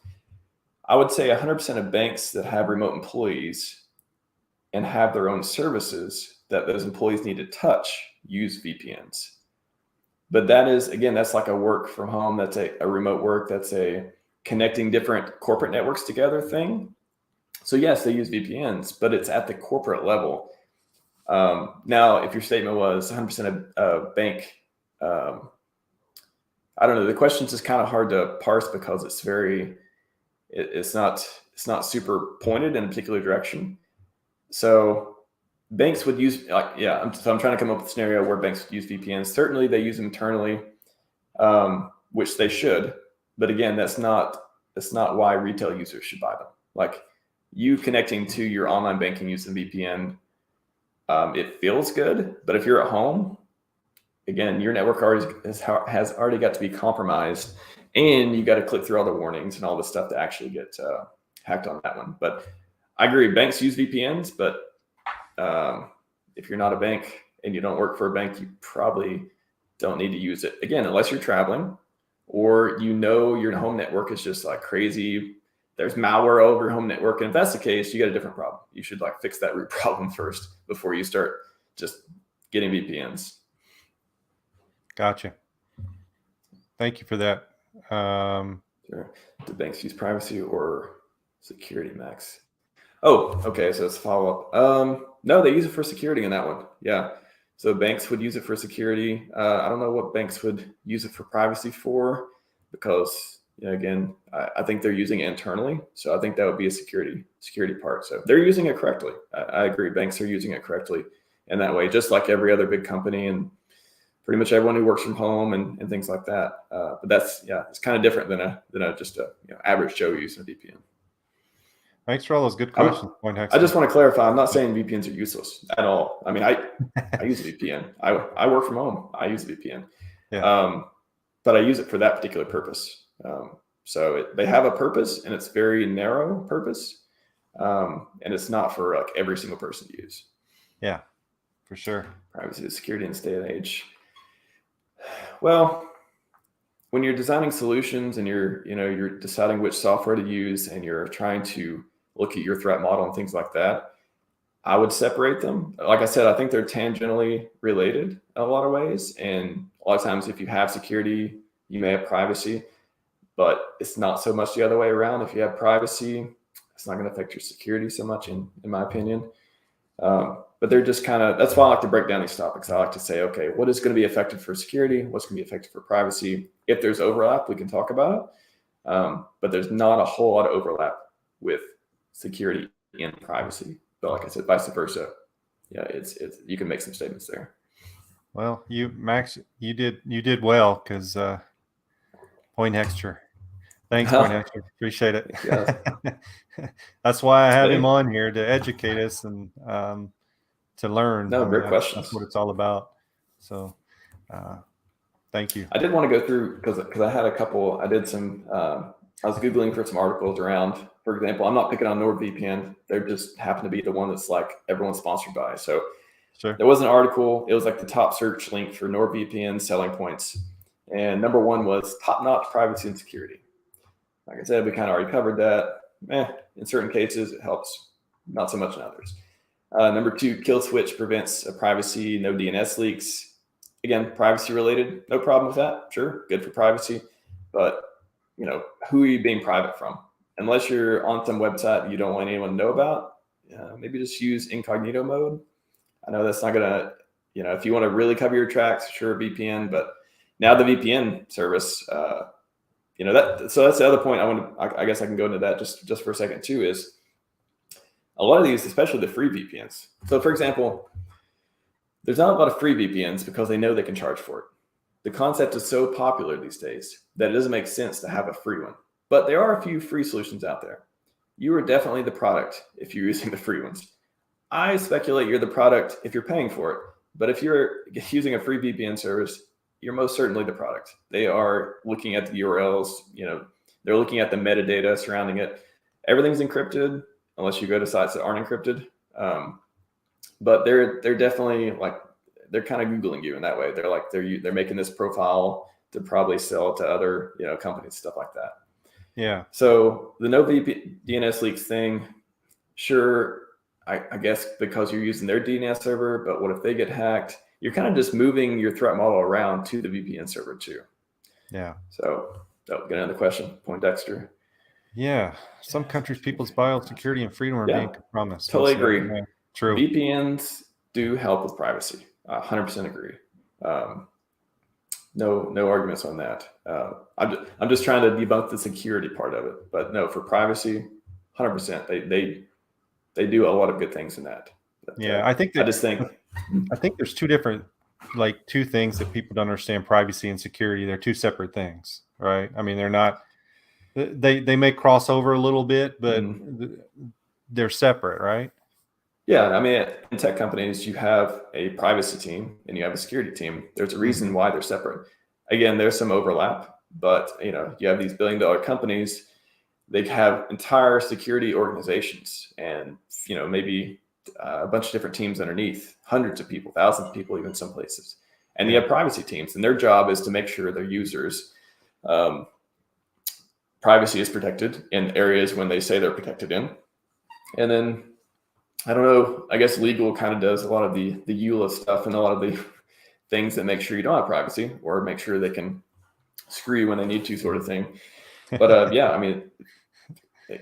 B: I would say 100% of banks that have remote employees and have their own services that those employees need to touch use VPNs. But that is, again, that's like a work from home. That's a remote work. That's a connecting different corporate networks together thing. So yes, they use VPNs, but it's at the corporate level. Now, if your statement was 100% of bank, I don't know. The question's just kind of hard to parse because it's not super pointed in a particular direction. So banks would use, I'm trying to come up with a scenario where banks would use VPNs. Certainly they use them internally, which they should. But again, that's not why retail users should buy them. Like you connecting to your online banking using VPN, it feels good, but if you're at home, again, your network has already got to be compromised, and you got to click through all the warnings and all the stuff to actually get hacked on that one. But I agree, banks use VPNs, but if you're not a bank and you don't work for a bank, you probably don't need to use it. Again, unless you're traveling or your home network is just like crazy. There's malware all over your home network. And if that's the case, you got a different problem. You should like fix that root problem first before you start just getting VPNs.
A: Gotcha. Thank you for that.
B: Sure. Do banks use privacy or security, Max? Oh, okay. So it's a follow-up. No, they use it for security in that one. Yeah. So banks would use it for security. I don't know what banks would use it for privacy for, because again, I think they're using it internally. So I think that would be a security part. So they're using it correctly. I agree. Banks are using it correctly in that way, just like every other big company and pretty much everyone who works from home and things like that. But that's, it's kind of different than just a average Joe using a VPN.
A: Thanks for all those good questions.
B: I just want to clarify. I'm not saying VPNs are useless at all. I mean, I use a VPN. I work from home. I use a VPN.
A: Yeah.
B: But I use it for that particular purpose. So they have a purpose, and it's very narrow purpose. And it's not for like every single person to use.
A: Yeah, for sure.
B: Privacy and security in this day and age. Well, when you're designing solutions and you're deciding which software to use and you're trying to look at your threat model and things like that, I would separate them. Like I said, I think they're tangentially related in a lot of ways. And a lot of times if you have security, you may have privacy, but it's not so much the other way around. If you have privacy, it's not going to affect your security so much, in my opinion. But they're just that's why I like to break down these topics. I like to say, okay, what is going to be effective for security? What's going to be effective for privacy? If there's overlap, we can talk about it. But there's not a whole lot of overlap with security and privacy. But like I said, vice versa. Yeah, it's you can make some statements there.
A: Well, Max, you did well, because Poindexter. Thanks, Poindexter. Appreciate it.
B: Yeah.
A: That's why I have him on here, to educate us and to learn.
B: No, great questions.
A: That's what it's all about. So thank you.
B: I did want to go through because I had a couple. I did some. I was Googling for some articles around. For example, I'm not picking on NordVPN. They just happen to be the one that's like everyone's sponsored by. So
A: sure.
B: There was an article. It was like the top search link for NordVPN selling points, and number one was top-notch privacy and security. Like I said, we kind of already covered that. In certain cases, it helps. Not so much in others. Number two, kill switch prevents privacy, no DNS leaks. Again, privacy related, no problem with that. Sure, good for privacy. But, who are you being private from? Unless you're on some website you don't want anyone to know about, maybe just use incognito mode. I know that's not going to, if you want to really cover your tracks, sure, VPN. But now the VPN service, so that's the other point I guess I can go into that just for a second too, is a lot of these, especially the free VPNs. So for example, there's not a lot of free VPNs because they know they can charge for it. The concept is so popular these days that it doesn't make sense to have a free one. But there are a few free solutions out there. You are definitely the product if you're using the free ones. I speculate you're the product if you're paying for it. But if you're using a free VPN service, you're most certainly the product. They are looking at the URLs, they're looking at the metadata surrounding it. Everything's encrypted unless you go to sites that aren't encrypted. But they're definitely like, they're kind of Googling you in that way. They're like, they're making this profile to probably sell to other, companies, stuff like that.
A: Yeah.
B: So the no DNS leaks thing, sure, I guess because you're using their DNS server, but what if they get hacked? You're kind of just moving your threat model around to the VPN server too.
A: Yeah.
B: So get another question, Poindexter.
A: Yeah. Some countries, people's biosecurity and freedom are being compromised.
B: Totally agree.
A: Yeah, true.
B: VPNs do help with privacy. 100% agree. No arguments on that. I'm just trying to debunk the security part of it, but no, for privacy, 100%. They do a lot of good things in that. But,
A: I think there's two things that people don't understand: privacy and security. They're two separate things. right? I mean, they're not. They may cross over a little bit, but they're separate, right?
B: Yeah, I mean, in tech companies, you have a privacy team and you have a security team. There's a reason why they're separate. Again, there's some overlap, but you have these billion-dollar companies. They have entire security organizations, and maybe a bunch of different teams underneath, hundreds of people, thousands of people, even some places. And you have privacy teams, and their job is to make sure their users' privacy is protected in areas when they say they're protected in. And then I don't know, I guess legal kind of does a lot of the EULA stuff and a lot of the things that make sure you don't have privacy or make sure they can screw you when they need to, sort of thing. But yeah, I mean,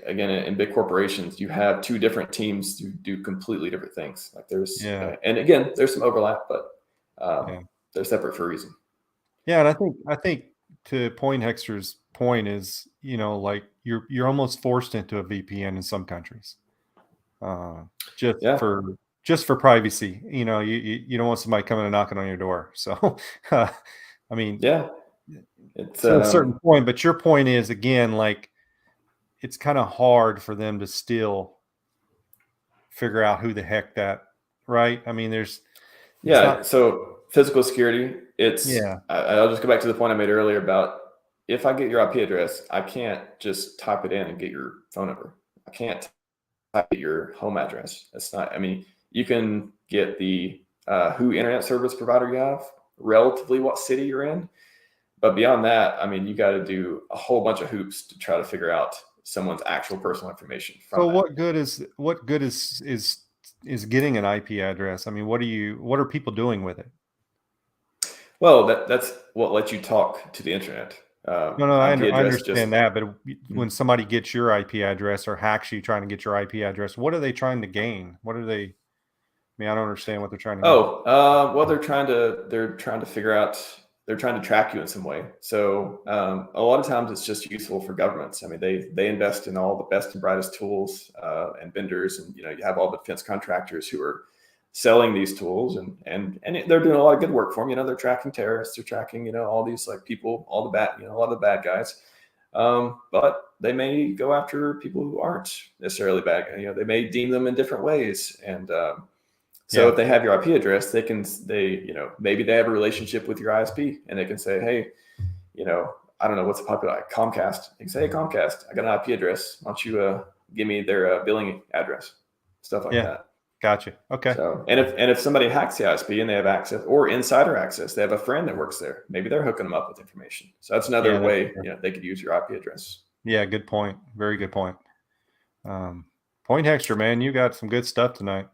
B: again, in big corporations, you have two different teams to do completely different things. Like there's, and again, there's some overlap, but they're separate for a reason.
A: Yeah, and I think to Poindexter's point is, like you're almost forced into a VPN in some countries, just for privacy. You don't want somebody coming and knocking on your door. So, I mean,
B: yeah, it's
A: to a certain point. But your point is, again, like it's kind of hard for them to still figure out who the heck that, right? I mean,
B: so physical security, I'll just go back to the point I made earlier about if I get your IP address, I can't just type it in and get your phone number. I can't type your home address. That's not, I mean, you can get the who internet service provider you have, relatively what city you're in. But beyond that, I mean, you got to do a whole bunch of hoops to try to figure out someone's actual personal information.
A: So what good is getting an IP address? I mean, what are people doing with it?
B: Well, that's what lets you talk to the internet.
A: No, I understand that, but when somebody gets your IP address or hacks you trying to get your IP address, what are they trying to gain? What are they? I mean, I don't understand what they're trying to.
B: Well, they're trying to figure out. They're trying to track you in some way. So a lot of times it's just useful for governments. I mean, they invest in all the best and brightest tools and vendors, and you have all the defense contractors who are selling these tools, and they're doing a lot of good work for them. They're tracking terrorists, they're tracking all these like people, all the bad, a lot of the bad guys. But they may go after people who aren't necessarily bad. They may deem them in different ways, and so if they have your IP address, they maybe they have a relationship with your ISP, and they can say, hey, I don't know what's popular, like Comcast. They can say, hey, Comcast, I got an IP address. Why don't you give me their billing address, stuff like that.
A: Gotcha. Okay.
B: So, and if somebody hacks the ISP and they have access or insider access, they have a friend that works there. Maybe they're hooking them up with information. So that's another way they could use your IP address.
A: Yeah, good point. Very good point. Poindexter, man, you got some good stuff tonight.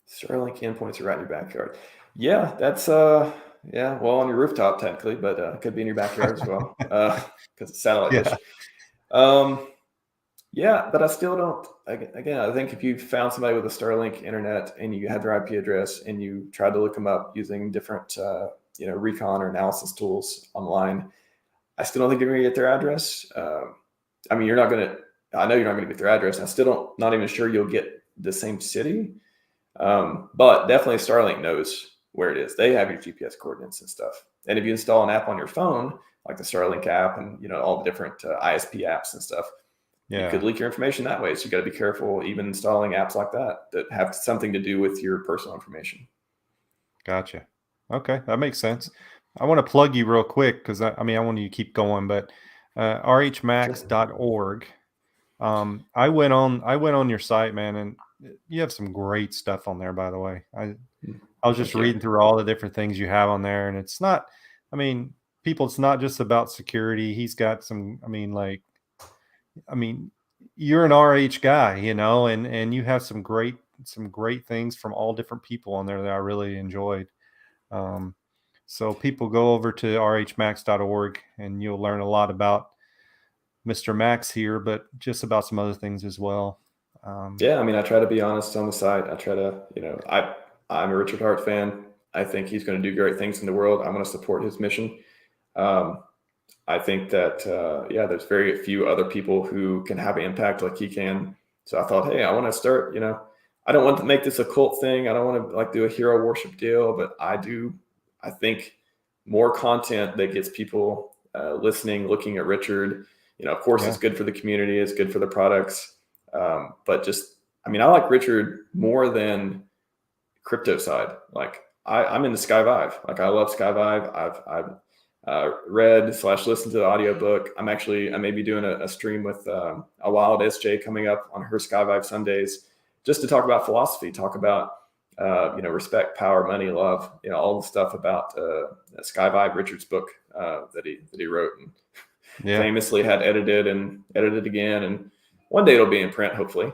B: Starlink endpoints are right in your backyard. Yeah, that's well on your rooftop technically, but it could be in your backyard as well because it's satellite dish. Yeah, but I still don't. Again, I think if you found somebody with a Starlink internet and you had their IP address and you tried to look them up using different, recon or analysis tools online, I still don't think you're going to get their address. I mean, you're not going to. I know you're not going to get their address. I still not even sure you'll get the same city. But definitely Starlink knows where it is. They have your GPS coordinates and stuff. And if you install an app on your phone, like the Starlink app and all the different ISP apps and stuff. You could leak your information that way. So you got to be careful, even installing apps like that have something to do with your personal information.
A: Gotcha. Okay, that makes sense. I want to plug you real quick because I want you to keep going, but rhmax.org. I went on your site, man, and you have some great stuff on there, by the way. I was just reading through all the different things you have on there, and it's not, it's not just about security. He's got some, you're an RH guy, and you have some great things from all different people on there that I really enjoyed. So people go over to rhmax.org and you'll learn a lot about Mr. Max here, but just about some other things as well.
B: I try to be honest on the site. I try to, I'm a Richard Hart fan. I think he's going to do great things in the world. I'm going to support his mission. I think that, there's very few other people who can have an impact like he can. So I thought, hey, I want to start, I don't want to make this a cult thing. I don't want to do a hero worship deal, but I think more content that gets people listening, looking at Richard. Of course, it's good for the community. It's good for the products. But just, I like Richard more than crypto side. Like I'm into Skyvive. Like I love Skyvive. I've read/listened to the audiobook. I may be doing a stream with a wild SJ coming up on her Skyvive Sundays, just to talk about philosophy, talk about respect, power, money, love, all the stuff about Skyvive, Richard's book that he wrote and famously had edited again. And one day it'll be in print, hopefully.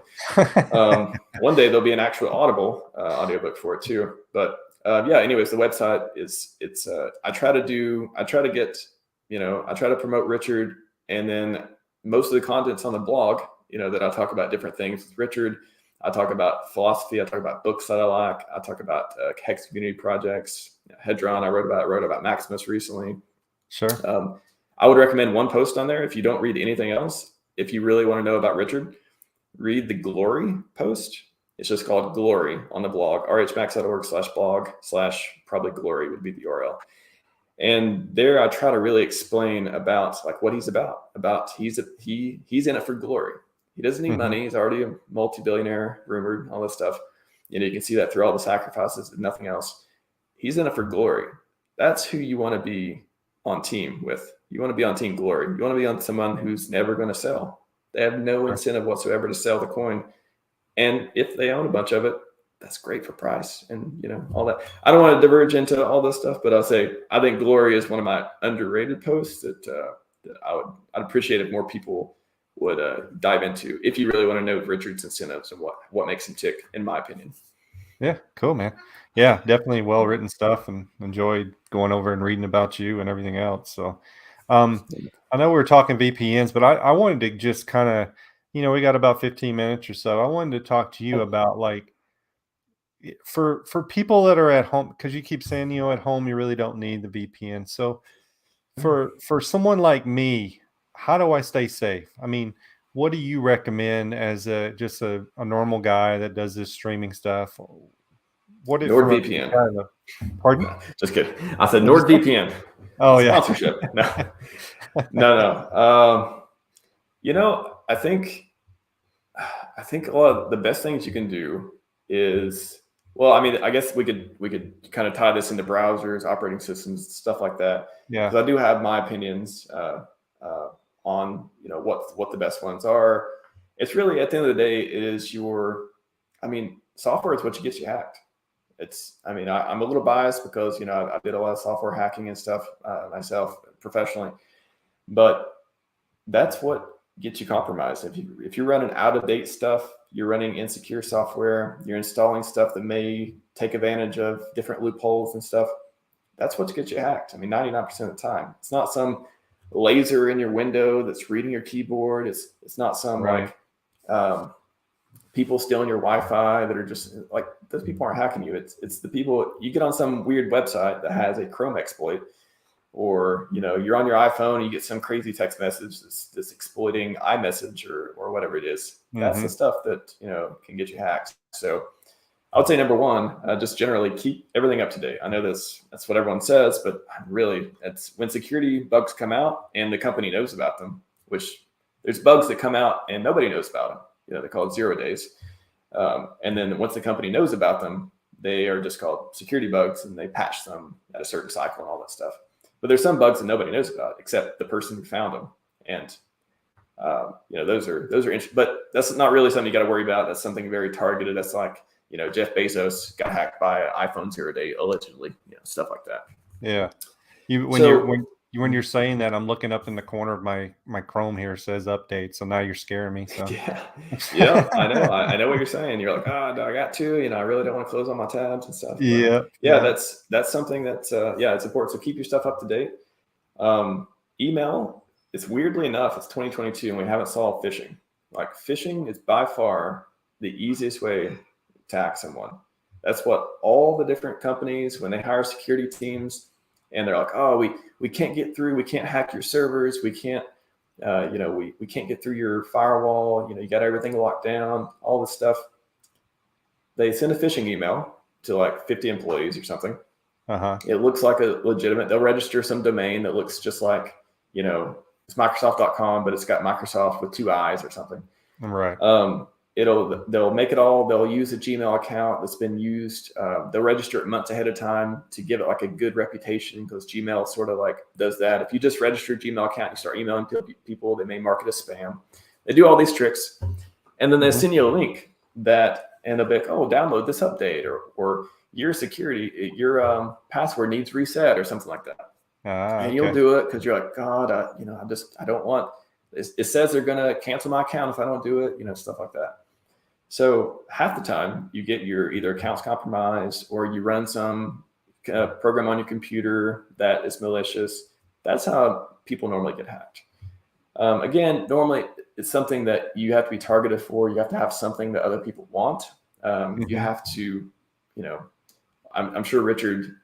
B: One day there'll be an actual Audible audiobook for it too. But anyways, the website I try to promote Richard, and then most of the content's on the blog, that I talk about different things with Richard. I talk about philosophy. I talk about books that I like. I talk about Hex community projects. Hedron, I wrote about Maximus recently.
A: Sure.
B: I would recommend one post on there if you don't read anything else. If you really want to know about Richard, read the Glory post. It's just called Glory on the blog, rhmaxorg/blog/ probably Glory would be the URL. And there I try to really explain about like what he's about. He's in it for glory. He doesn't need money. He's already a multi-billionaire, rumored, all this stuff. You can see that through all the sacrifices and nothing else. He's in it for glory. That's who you want to be on team with. You want to be on team glory. You want to be on someone who's never going to sell. They have no incentive whatsoever to sell the coin. And if they own a bunch of it, that's great for price and all that. I don't want to diverge into all this stuff, but I'll say I think glory is one of my underrated posts that I'd appreciate if more people would dive into if you really want to know Richard's incentives and what makes him tick, in my opinion.
A: Yeah, cool, man. Yeah, definitely well-written stuff, and enjoyed going over and reading about you and everything else. So I know we were talking VPNs, but I wanted to just kind of, we got about 15 minutes or so. I wanted to talk to you about like for people that are at home, because you keep saying, at home you really don't need the VPN. So for someone like me, how do I stay safe? What do you recommend as just a normal guy that does this streaming stuff? What if
B: NordVPN?
A: Pardon?
B: No, just kidding. I said NordVPN.
A: Oh,
B: sponsorship.
A: Yeah.
B: No. I think a lot of the best things you can do is, I guess we could kind of tie this into browsers, operating systems, stuff like that.
A: Yeah.
B: Because I do have my opinions on what the best ones are. It's really, at the end of the day, software is what gets you hacked. I'm a little biased because I did a lot of software hacking and stuff myself professionally, but that's what gets you compromised. If you're running out of date stuff, you're running insecure software, you're installing stuff that may take advantage of different loopholes and stuff, that's what gets you hacked. 99% of the time. It's not some laser in your window that's reading your keyboard. It's not some people stealing your Wi-Fi that are just like, those people aren't hacking you. It's the people, you get on some weird website that has a Chrome exploit, or you're on your iPhone and you get some crazy text message that's exploiting iMessage or whatever it is. That's the stuff that can get you hacked. So I would say number one, just generally keep everything up to date. I know that's what everyone says, but really, it's when security bugs come out and the company knows about them, which there's bugs that come out and nobody knows about them. They call it 0 days. And then once the company knows about them, they are just called security bugs, and they patch them at a certain cycle and all that stuff. But there's some bugs that nobody knows about except the person who found them. And those are interesting, but that's not really something you got to worry about. That's something very targeted. That's like, Jeff Bezos got hacked by iPhone 0 day, allegedly, stuff like that.
A: Yeah. When you're saying that, I'm looking up in the corner of my Chrome here, says update. So now you're scaring me. So
B: yeah, I know. I know what you're saying. You're like, I got to, I really don't want to close all my tabs and stuff. But yeah. That's something that's it's important. So keep your stuff up to date. Email, it's weirdly enough, it's 2022 and we haven't solved phishing. Like phishing is by far the easiest way to hack someone. That's what all the different companies, when they hire security teams, and they're like, oh, we can't get through. We can't hack your servers. We can't, we can't get through your firewall. You got everything locked down, all this stuff. They send a phishing email to like 50 employees or something. It looks like a legitimate, they'll register some domain that looks just like, it's Microsoft.com, but it's got Microsoft with 2 I's or something.
A: Right.
B: They'll make it all. They'll use a Gmail account that's been used. They'll register it months ahead of time to give it like a good reputation, because Gmail sort of like does that. If you just register a Gmail account, you start emailing people, they may mark it as spam. They do all these tricks, and then they send you a link and they'll be like, oh, download this update, or your security, your password needs reset or something like that. And you'll do it because you're like, God, I don't want. It says they're gonna cancel my account if I don't do it, stuff like that. So half the time you get your either accounts compromised, or you run some program on your computer that is malicious. That's how people normally get hacked. Again, normally it's something that you have to be targeted for. You have to have something that other people want. You have to, I'm sure Richard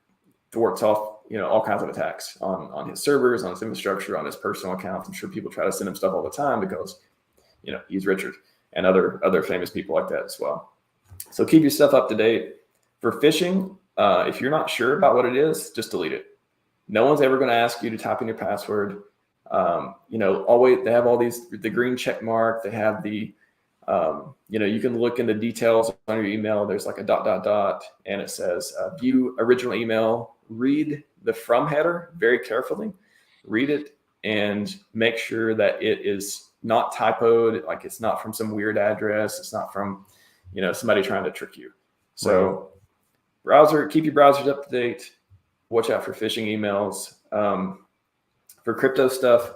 B: thwarts off, all kinds of attacks on his servers, on his infrastructure, on his personal accounts. I'm sure people try to send him stuff all the time because, he's Richard, and other famous people like that as well. So keep your stuff up to date. For phishing, if you're not sure about what it is, just delete it. No one's ever going to ask you to type in your password. Always they have all the green check mark. They have the, you can look into details on your email. There's like a ... and it says view original email. Read the from header very carefully. Read it and make sure that it is not typoed, like it's not from some weird address. It's not from, somebody trying to trick you. So keep your browsers up to date. Watch out for phishing emails. For crypto stuff,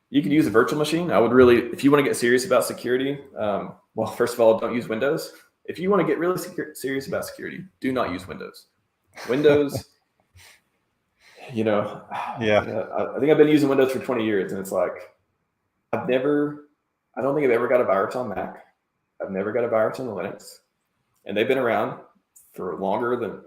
B: you can use a virtual machine. I would really, if you want to get serious about security, well, first of all, don't use Windows. If you want to get really serious about security, do not use Windows. Windows, I think I've been using Windows for 20 years, and it's like, I don't think I've ever got a virus on Mac. I've never got a virus on Linux, and they've been around for longer than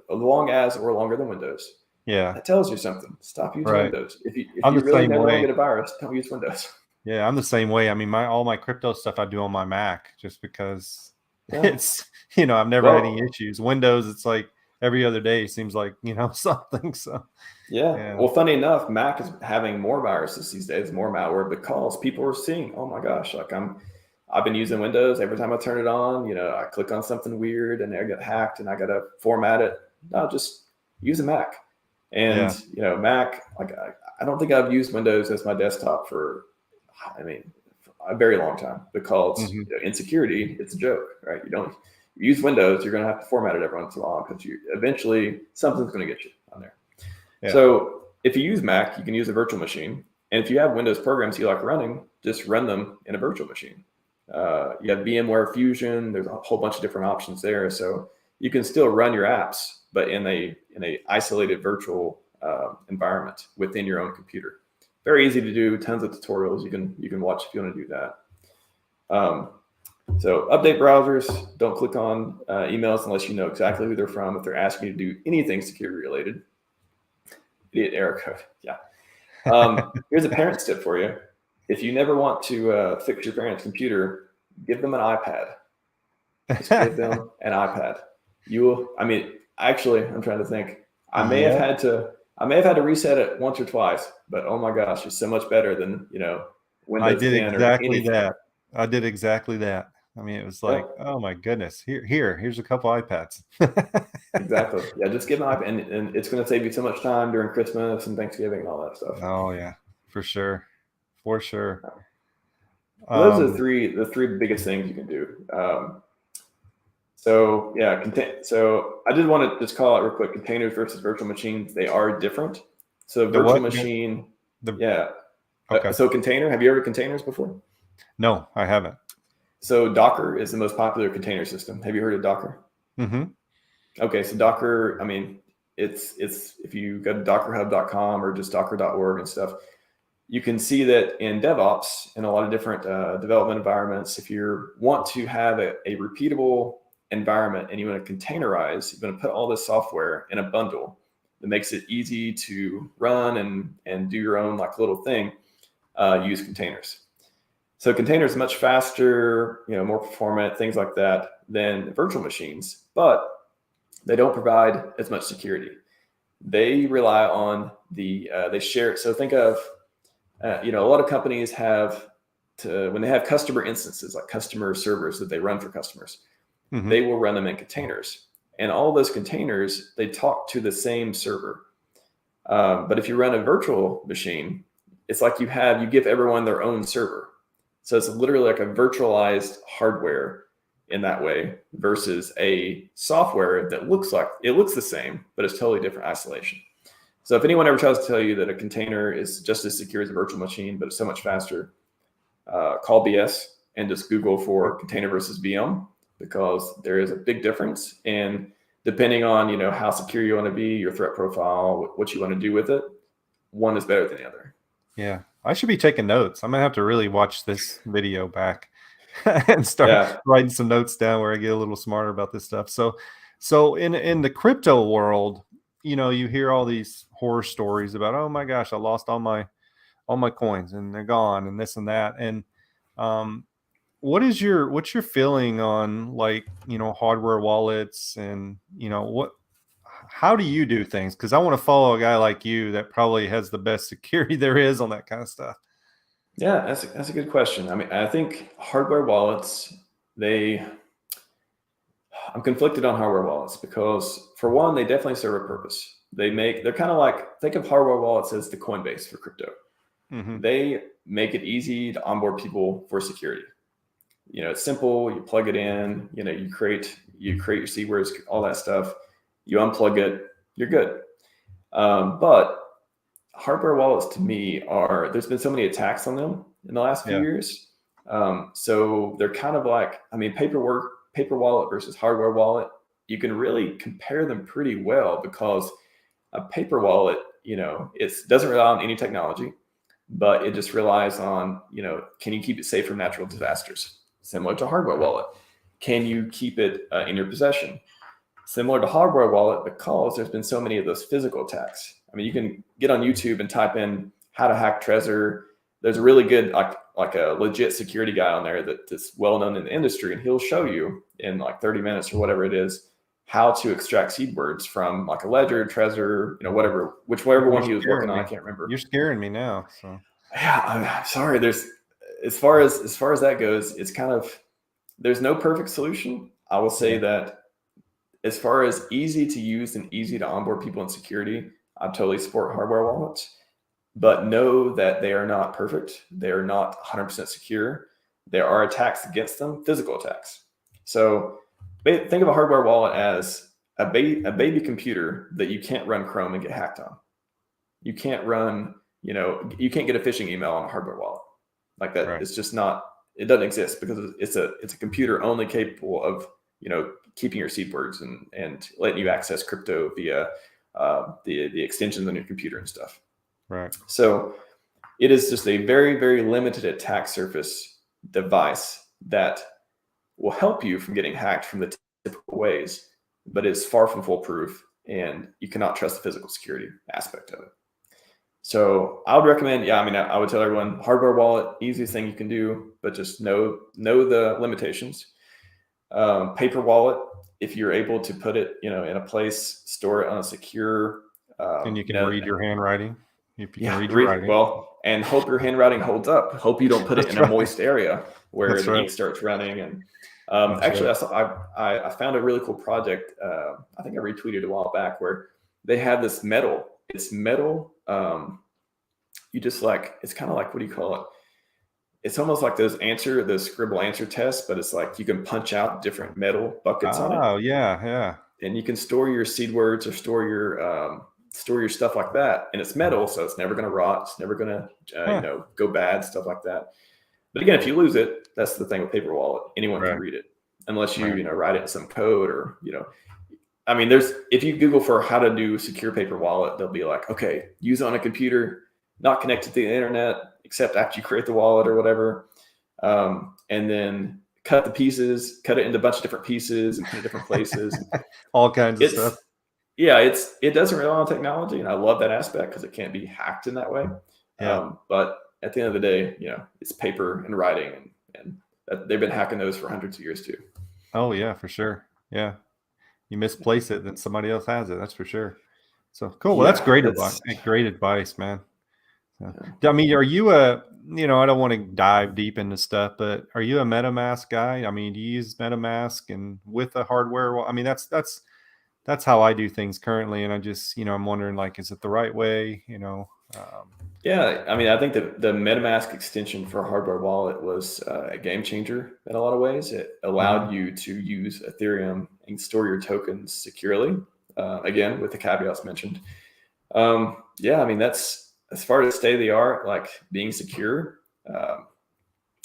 B: Windows.
A: Yeah.
B: That tells you something. Stop using Windows. If you really never want to get a virus, don't use Windows.
A: Yeah, I'm the same way. all my crypto stuff I do on my Mac, just because it's, I've never had any issues. Windows, it's like every other day seems like, something. So
B: yeah. Well, funny enough, Mac is having more viruses these days, more malware, because people are seeing, oh my gosh, like I've been using Windows. Every time I turn it on, I click on something weird and I get hacked and I got to format it. No, just use a Mac. And, Mac, like I don't think I've used Windows as my desktop for a very long time, because insecurity, it's a joke, right? You use Windows, you're going to have to format it every once in a while, because eventually something's going to get you on there. Yeah. So if you use Mac, you can use a virtual machine. And if you have Windows programs you like running, just run them in a virtual machine. You have VMware Fusion. There's a whole bunch of different options there. So you can still run your apps, but in a isolated virtual environment within your own computer. Very easy to do. Tons of tutorials you can watch if you want to do that. So update browsers. Don't click on emails unless you know exactly who they're from. If they're asking you to do anything security related, idiot error code. Yeah. Here's a parent's tip for you. If you never want to fix your parent's computer, give them an iPad. Just give them an iPad. Actually, I'm trying to think. I may have had to reset it once or twice, but oh my gosh, it's so much better than Windows 10 or anything.
A: I did exactly that. It was like, oh my goodness, here's a couple iPads.
B: Exactly. Yeah, just give them an iPad, and it's going to save you so much time during Christmas and Thanksgiving and all that stuff.
A: Oh yeah, for sure.
B: Those are the three biggest things you can do. So I did want to just call out real quick, containers versus virtual machines. They are different. So virtual machine. Okay. So container, have you ever containers before?
A: No, I haven't.
B: So Docker is the most popular container system. Have you heard of Docker?
A: Mm-hmm.
B: Okay. So Docker, it's if you go to dockerhub.com or just docker.org and stuff, you can see that in DevOps, in a lot of different development environments, if you want to have a repeatable environment and you want to containerize, you're going to put all this software in a bundle that makes it easy to run and do your own like little thing. Use containers. So containers are much faster, more performant, things like that than virtual machines, but they don't provide as much security. They rely on they share. So think of A lot of companies have when they have customer instances, like customer servers that they run for customers, they will run them in containers. And all those containers, they talk to the same server. But if you run a virtual machine, it's like you give everyone their own server. So it's literally like a virtualized hardware in that way versus a software that looks the same, but it's totally different isolation. So if anyone ever tries to tell you that a container is just as secure as a virtual machine, but it's so much faster, call BS and just Google for container versus VM, because there is a big difference. And depending on, how secure you want to be, your threat profile, what you want to do with it, one is better than the other.
A: Yeah. I should be taking notes. I'm going to have to really watch this video back and start writing some notes down where I get a little smarter about this stuff. So in the crypto world, you hear all these horror stories about, oh my gosh, I lost all my coins and they're gone and this and that. And what's your feeling on, like, hardware wallets and, how do you do things? Because I want to follow a guy like you that probably has the best security there is on that kind of stuff.
B: Yeah, that's a good question. I mean, I think hardware wallets, I'm conflicted on hardware wallets because, for one, they definitely serve a purpose. They're kind of like, think of hardware wallets as the Coinbase for crypto. They make it easy to onboard people for security. It's simple. You plug it in, you create your seed words, all that stuff. You unplug it, you're good. But hardware wallets, to me, there's been so many attacks on them in the last few years. So they're kind of like, paper wallet versus hardware wallet, you can really compare them pretty well, because a paper wallet, it doesn't rely on any technology, but it just relies on, can you keep it safe from natural disasters? Similar to hardware wallet. Can you keep it in your possession? Similar to hardware wallet, because there's been so many of those physical attacks. You can get on YouTube and type in how to hack Trezor. There's a really good, like a legit security guy on there that's well known in the industry, and he'll show you in like 30 minutes or whatever it is how to extract seed words from like a ledger, Trezor, whichever one he was working on. I can't remember.
A: You're scaring me now. So
B: yeah, I'm sorry. As far as that goes, it's kind of, there's no perfect solution. I will say that as far as easy to use and easy to onboard people in security, I totally support hardware wallets, but know that they are not perfect. They are not 100% secure. There are attacks against them, physical attacks. So think of a hardware wallet as a baby computer that you can't run Chrome and get hacked on. You can't run, you can't get a phishing email on a hardware wallet like that. Right. It's just not, it doesn't exist, because it's a computer only capable of, keeping your seed words and letting you access crypto via the extensions on your computer and stuff.
A: Right.
B: So it is just a very, very limited attack surface device that will help you from getting hacked from the typical ways, but it's far from foolproof, and you cannot trust the physical security aspect of it. So I would recommend, I would tell everyone, hardware wallet, easiest thing you can do, but just know the limitations. Paper wallet, if you're able to put it, in a place, store it on a secure,
A: and you can read your handwriting. If you can read your writing.
B: Well, and hope your handwriting holds up. Hope you don't put it in a moist area where the ink starts running. And actually, I found a really cool project. I think I retweeted a while back, where they have this metal. It's metal. You just it's kind of like, what do you call it? It's almost like those scribble answer tests, but it's like you can punch out different metal buckets on it.
A: Oh yeah.
B: And you can store your seed words or store your stuff like that. And it's metal, so it's never going to rot. It's never going to go bad, stuff like that. But again, if you lose it, that's the thing with paper wallet. Anyone can read it, unless you write it in some code, or if you Google for how to do secure paper wallet, they'll be like, okay, use it on a computer, not connected to the internet, except after you create the wallet or whatever. And then cut it into a bunch of different pieces and put it in different places.
A: All kinds of stuff.
B: Yeah, it doesn't rely on technology, and I love that aspect because it can't be hacked in that way.
A: Yeah.
B: But at the end of the day, it's paper and writing, and they've been hacking those for hundreds of years too.
A: Oh yeah, for sure. Yeah, you misplace it, then somebody else has it. That's for sure. So cool. Well, that's great advice. Great advice, man. I mean, are you a, I don't want to dive deep into stuff, but are you a MetaMask guy? I mean, do you use MetaMask and with the hardware? Well, I mean, that's how I do things currently. And I just, I'm wondering, like, is it the right way?
B: Yeah, I mean, I think the MetaMask extension for a hardware wallet was a game changer in a lot of ways. It allowed you to use Ethereum and store your tokens securely, again, with the caveats mentioned. Yeah, I mean, that's as far as state of the art, like being secure.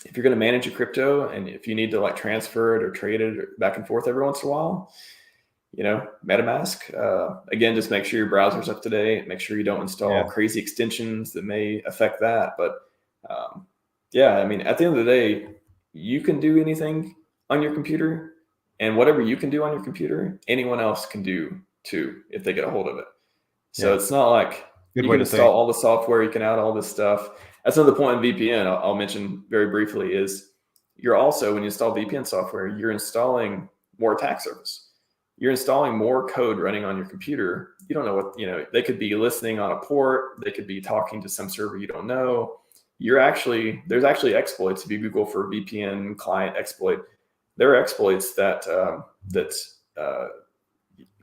B: If you're going to manage your crypto and if you need to like transfer it or trade it back and forth every once in a while, MetaMask, again, just make sure your browser's up to date, make sure you don't install crazy extensions that may affect that. But yeah, I mean, at the end of the day, you can do anything on your computer, and whatever you can do on your computer, anyone else can do too, if they get a hold of it. So it's not like you can install all the software, you can add all this stuff. That's another point in VPN I'll mention very briefly is you're also, when you install VPN software, you're installing more attack surface. You're installing more code running on your computer. You don't know what, they could be listening on a port. They could be talking to some server you don't know. There's actually exploits. If you Google for VPN client exploit, there are exploits that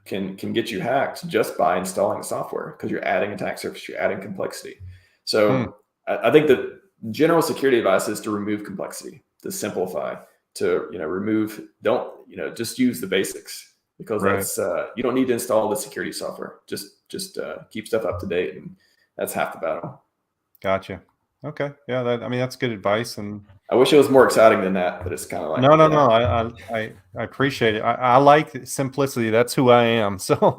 B: can get you hacked just by installing the software because you're adding attack surface, you're adding complexity. So I think the general security advice is to remove complexity, to simplify, to remove, just use the basics. Because that's you don't need to install the security software. Just keep stuff up to date, and that's half the battle.
A: Gotcha. Okay. Yeah. That's good advice. And
B: I wish it was more exciting than that, but it's kind of like
A: no. I appreciate it. I like simplicity. That's who I am. So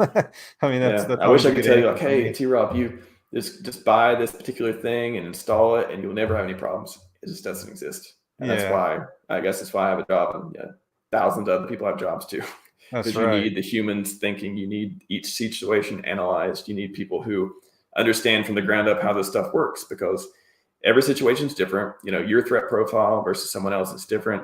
A: I mean, that's
B: I wish I could tell you like, hey, T-Rob, you just buy this particular thing and install it, and you'll never have any problems. It just doesn't exist. And that's why I have a job, and thousands of other people have jobs too. Because you need the humans thinking, you need each situation analyzed, you need people who understand from the ground up how this stuff works, because every situation is different. Your threat profile versus someone else is different.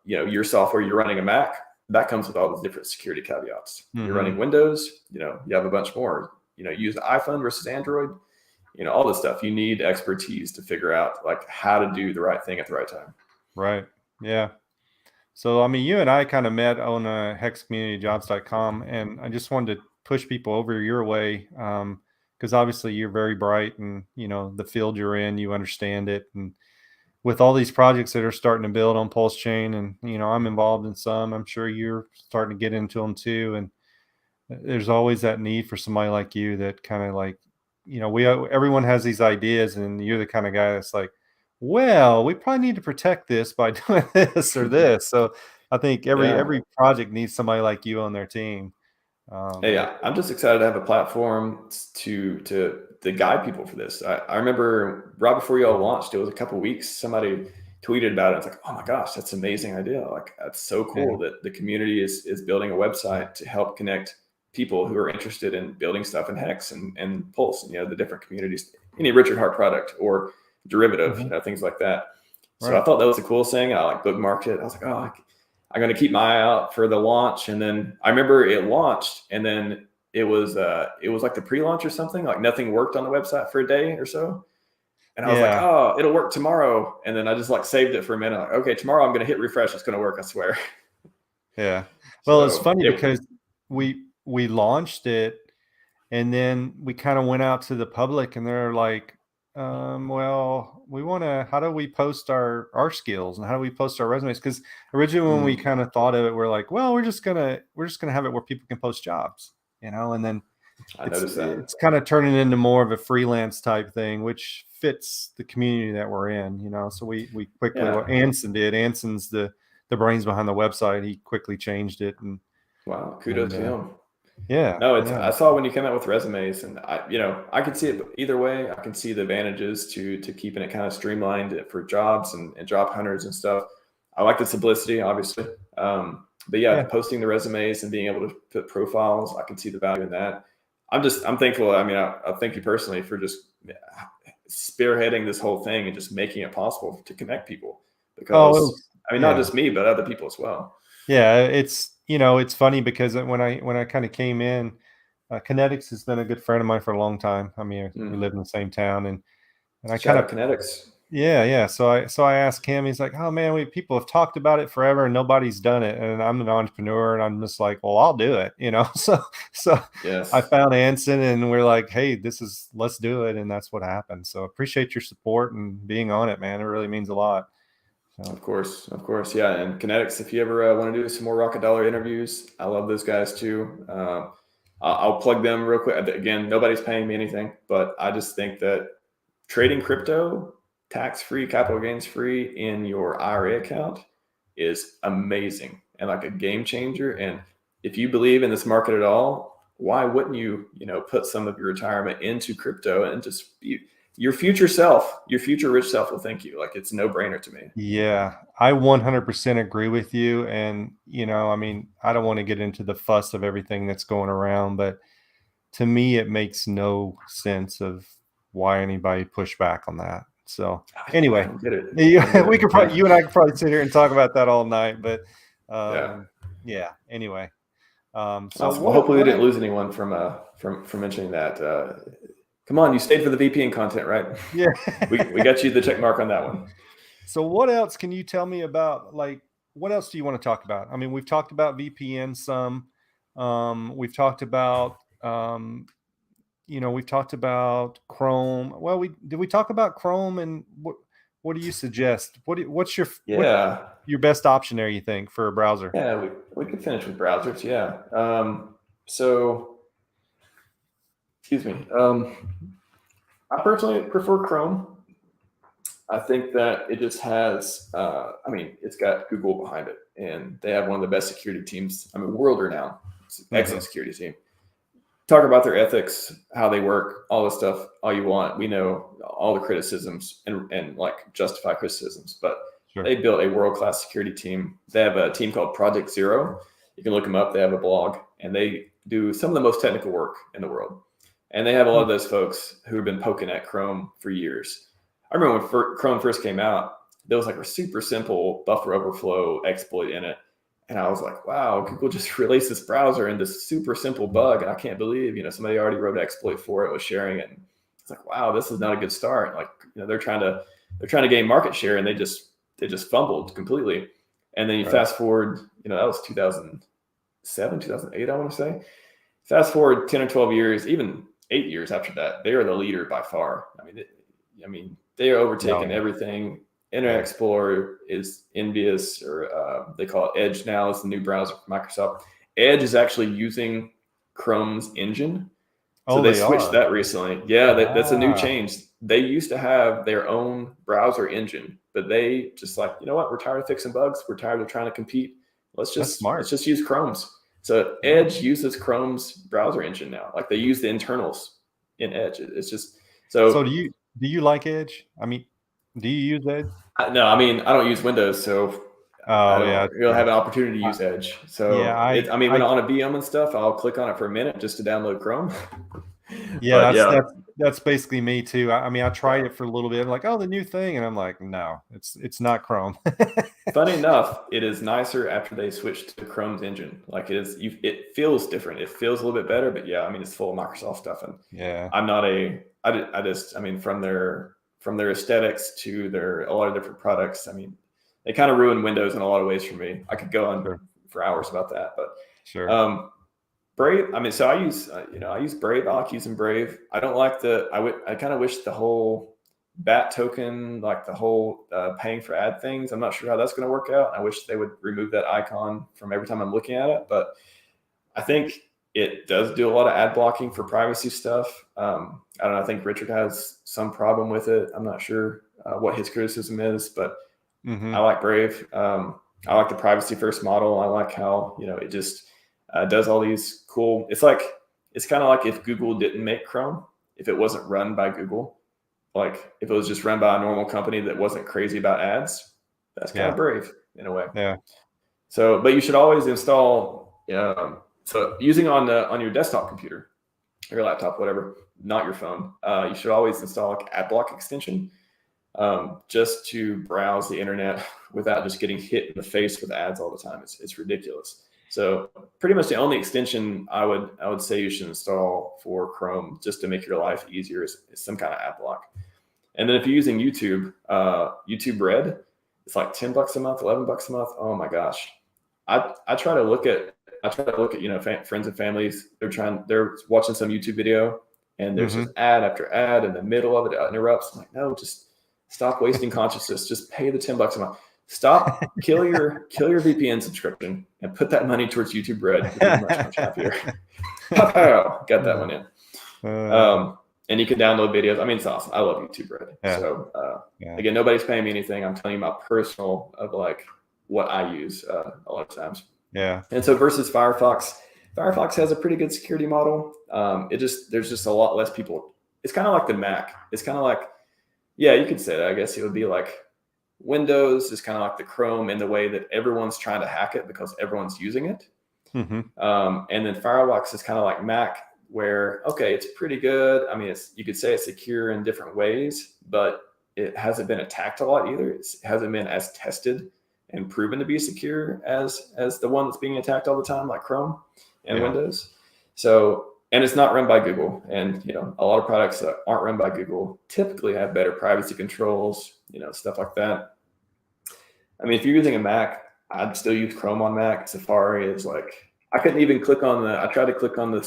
B: Your software, you're running a Mac, that comes with all the different security caveats. You're running Windows, you have a bunch more. Use the iPhone versus Android, all this stuff. You need expertise to figure out like how to do the right thing at the right time.
A: Right. Yeah. So, I mean, you and I kind of met on hexcommunityjobs.com, and I just wanted to push people over your way because obviously you're very bright and, the field you're in, you understand it. And with all these projects that are starting to build on Pulse Chain, and, I'm involved in some, I'm sure you're starting to get into them too. And there's always that need for somebody like you that kind of like, everyone has these ideas, and you're the kind of guy that's like, well, we probably need to protect this by doing this or this. So I think every project needs somebody like you on their team.
B: I'm just excited to have a platform to guide people for this. I remember right before you all launched, it was a couple of weeks, somebody tweeted about it. It's like, oh my gosh, that's an amazing idea. Like, that's so cool that the community is building a website to help connect people who are interested in building stuff in Hex and Pulse, and the different communities, any Richard Hart product or derivative, things like that. So I thought that was the coolest thing. I like bookmarked it. I was like, oh, I'm going to keep my eye out for the launch. And then I remember it launched, and then it was like the pre-launch or something. Like nothing worked on the website for a day or so. And I was like, oh, it'll work tomorrow. And then I just like saved it for a minute. Like, okay, tomorrow I'm going to hit refresh. It's going to work, I swear.
A: Yeah. Well, it's funny because we launched it, and then we kind of went out to the public, and they're like, well, we want to, how do we post our skills, and how do we post our resumes? Because originally when we kind of thought of it, we're like, well, we're just gonna have it where people can post jobs, and then it's kind of turning into more of a freelance type thing, which fits the community that we're in, so we quickly, what Anson did, Anson's the brains behind the website, he quickly changed it. And
B: wow, kudos to him.
A: Yeah.
B: No, I saw when you came out with resumes, and I can see it either way. I can see the advantages to keeping it kind of streamlined for jobs and job hunters and stuff. I like the simplicity, obviously. But posting the resumes and being able to put profiles, I can see the value in that. I'm thankful. I mean, I thank you personally for just spearheading this whole thing and just making it possible to connect people, because not just me, but other people as well.
A: Yeah. It's funny because when I kind of came in, Kinetics has been a good friend of mine for a long time. I mean, we live in the same town, and I
B: Shout
A: kind
B: out
A: of,
B: Kinetics.
A: yeah. So I asked him. He's like, "Oh man, people have talked about it forever, and nobody's done it." And I'm an entrepreneur, and I'm just like, "Well, I'll do it," you know. So I
B: Yes.
A: found Anson, and we're like, "Hey, let's do it," and that's what happened. So appreciate your support and being on it, man. It really means a lot. So.
B: Of course, yeah. And Kinetics, if you ever want to do some more Rocket Dollar interviews, I love those guys too. I'll plug them real quick. Again, nobody's paying me anything, but I just think that trading crypto tax-free, capital gains-free in your IRA account is amazing and like a game changer. And if you believe in this market at all, why wouldn't you, put some of your retirement into crypto and just your future self, your future rich self will thank you. Like it's a no-brainer to me.
A: Yeah, I 100% agree with you. And, I mean, I don't want to get into the fuss of everything that's going around, but to me, it makes no sense of why anybody push back on that. So
B: I
A: anyway,
B: don't get it.
A: you
B: I don't get it. Yeah.
A: and I could probably sit here and talk about that all night, but
B: Yeah.
A: yeah, anyway. So
B: Awesome. Well, hopefully we didn't lose anyone from mentioning that. Come on, you stayed for the VPN content, right?
A: Yeah.
B: we got you the check mark on that one.
A: So what else can you tell me about, like, what else do you want to talk about? I mean, we've talked about VPN some. We've talked about we've talked about Chrome. Well, did we talk about Chrome, and what do you suggest? What's your best option there, you think, for a browser?
B: Yeah, we could finish with browsers. Yeah. So, excuse me. I personally prefer Chrome. I think that it just has, it's got Google behind it, and they have one of the best security teams. I mean, world renowned. It's an excellent security team. Talk about their ethics, how they work, all this stuff, all you want. We know all the criticisms and like justify criticisms, but they built a world-class security team. They have a team called Project Zero. You can look them up. They have a blog, and they do some of the most technical work in the world. And they have a lot of those folks who have been poking at Chrome for years. I remember when Chrome first came out, there was like a super simple buffer overflow exploit in it. And I was like, wow, Google just released this browser and this super simple bug. And I can't believe, somebody already wrote an exploit for it, was sharing it. And it's like, wow, this is not a good start. Like, they're trying to gain market share, and they just fumbled completely. And then you fast forward, that was 2007, 2008, I want to say. Fast forward 10 or 12 years, even 8 years after that, they are the leader by far. I mean, they are overtaking everything. Internet Explorer is envious, or they call it Edge now. It's the new browser from Microsoft. Edge is actually using Chrome's engine. So they switched that recently. Yeah, that's a new change. They used to have their own browser engine, but they just like, you know what? We're tired of fixing bugs. We're tired of trying to compete. Let's just use Chrome's. So Edge uses Chrome's browser engine now. Like they use the internals in Edge. It's just so.
A: So do you like Edge? I mean, do you use Edge?
B: No, I mean, I don't use Windows, so I don't really have an opportunity to use Edge. So when on a VM and stuff, I'll click on it for a minute just to download Chrome.
A: Yeah, that's basically me too. I mean, I tried it for a little bit, like, oh, the new thing, and I'm like, no, it's not Chrome.
B: Funny enough, it is nicer after they switched to Chrome's engine. Like it feels different. It feels a little bit better, but yeah, I mean, it's full of Microsoft stuff, and I'm not from their aesthetics to a lot of different products. I mean, they kind of ruined Windows in a lot of ways for me. I could go on for hours about that, but Brave. I mean, so I use Brave. I like using Brave. I don't like I kind of wish the whole BAT token, like the whole paying for ad things. I'm not sure how that's going to work out. I wish they would remove that icon from every time I'm looking at it, but I think it does do a lot of ad blocking for privacy stuff. I don't know. I think Richard has some problem with it. I'm not sure what his criticism is, but I like Brave. I like the privacy first model. I like how, it just does all these cool. It's kind of like if Google didn't make Chrome, if it wasn't run by Google, like if it was just run by a normal company that wasn't crazy about ads, that's kind of Brave in a way.
A: Yeah.
B: So, but you should always install, so using on your desktop computer, your laptop, whatever, not your phone, you should always install like ad block extension, just to browse the internet without just getting hit in the face with ads all the time. It's ridiculous. So pretty much the only extension I would say you should install for Chrome just to make your life easier is some kind of app lock. And then if you're using YouTube, YouTube Red, it's like $10 a month, $11 a month. Oh my gosh. I try to look at friends and families. They're watching some YouTube video and there's just ad after ad in the middle of it. It interrupts. I'm like, no, just stop wasting consciousness. Just pay the $10 a month. Stop, kill your VPN subscription and put that money towards YouTube Red. You'll be much happier. Got that one in. And you can download videos. I mean, it's awesome. I love YouTube Red. Yeah. So again, nobody's paying me anything. I'm telling you about personal of like what I use a lot of times.
A: Yeah.
B: And so versus Firefox has a pretty good security model. There's just a lot less people. It's kind of like the Mac. It's kind of like, yeah, you could say that. I guess it would be like Windows is kind of like the Chrome in the way that everyone's trying to hack it because everyone's using it. And then Firefox is kind of like Mac, where, okay, it's pretty good. I mean, you could say it's secure in different ways, but it hasn't been attacked a lot either. It hasn't been as tested and proven to be secure as the one that's being attacked all the time, like Chrome and Windows. So, and it's not run by Google. And, a lot of products that aren't run by Google typically have better privacy controls, stuff like that. I mean, if you're using a Mac, I'd still use Chrome on Mac. Safari is like, I couldn't even click on I tried to click on the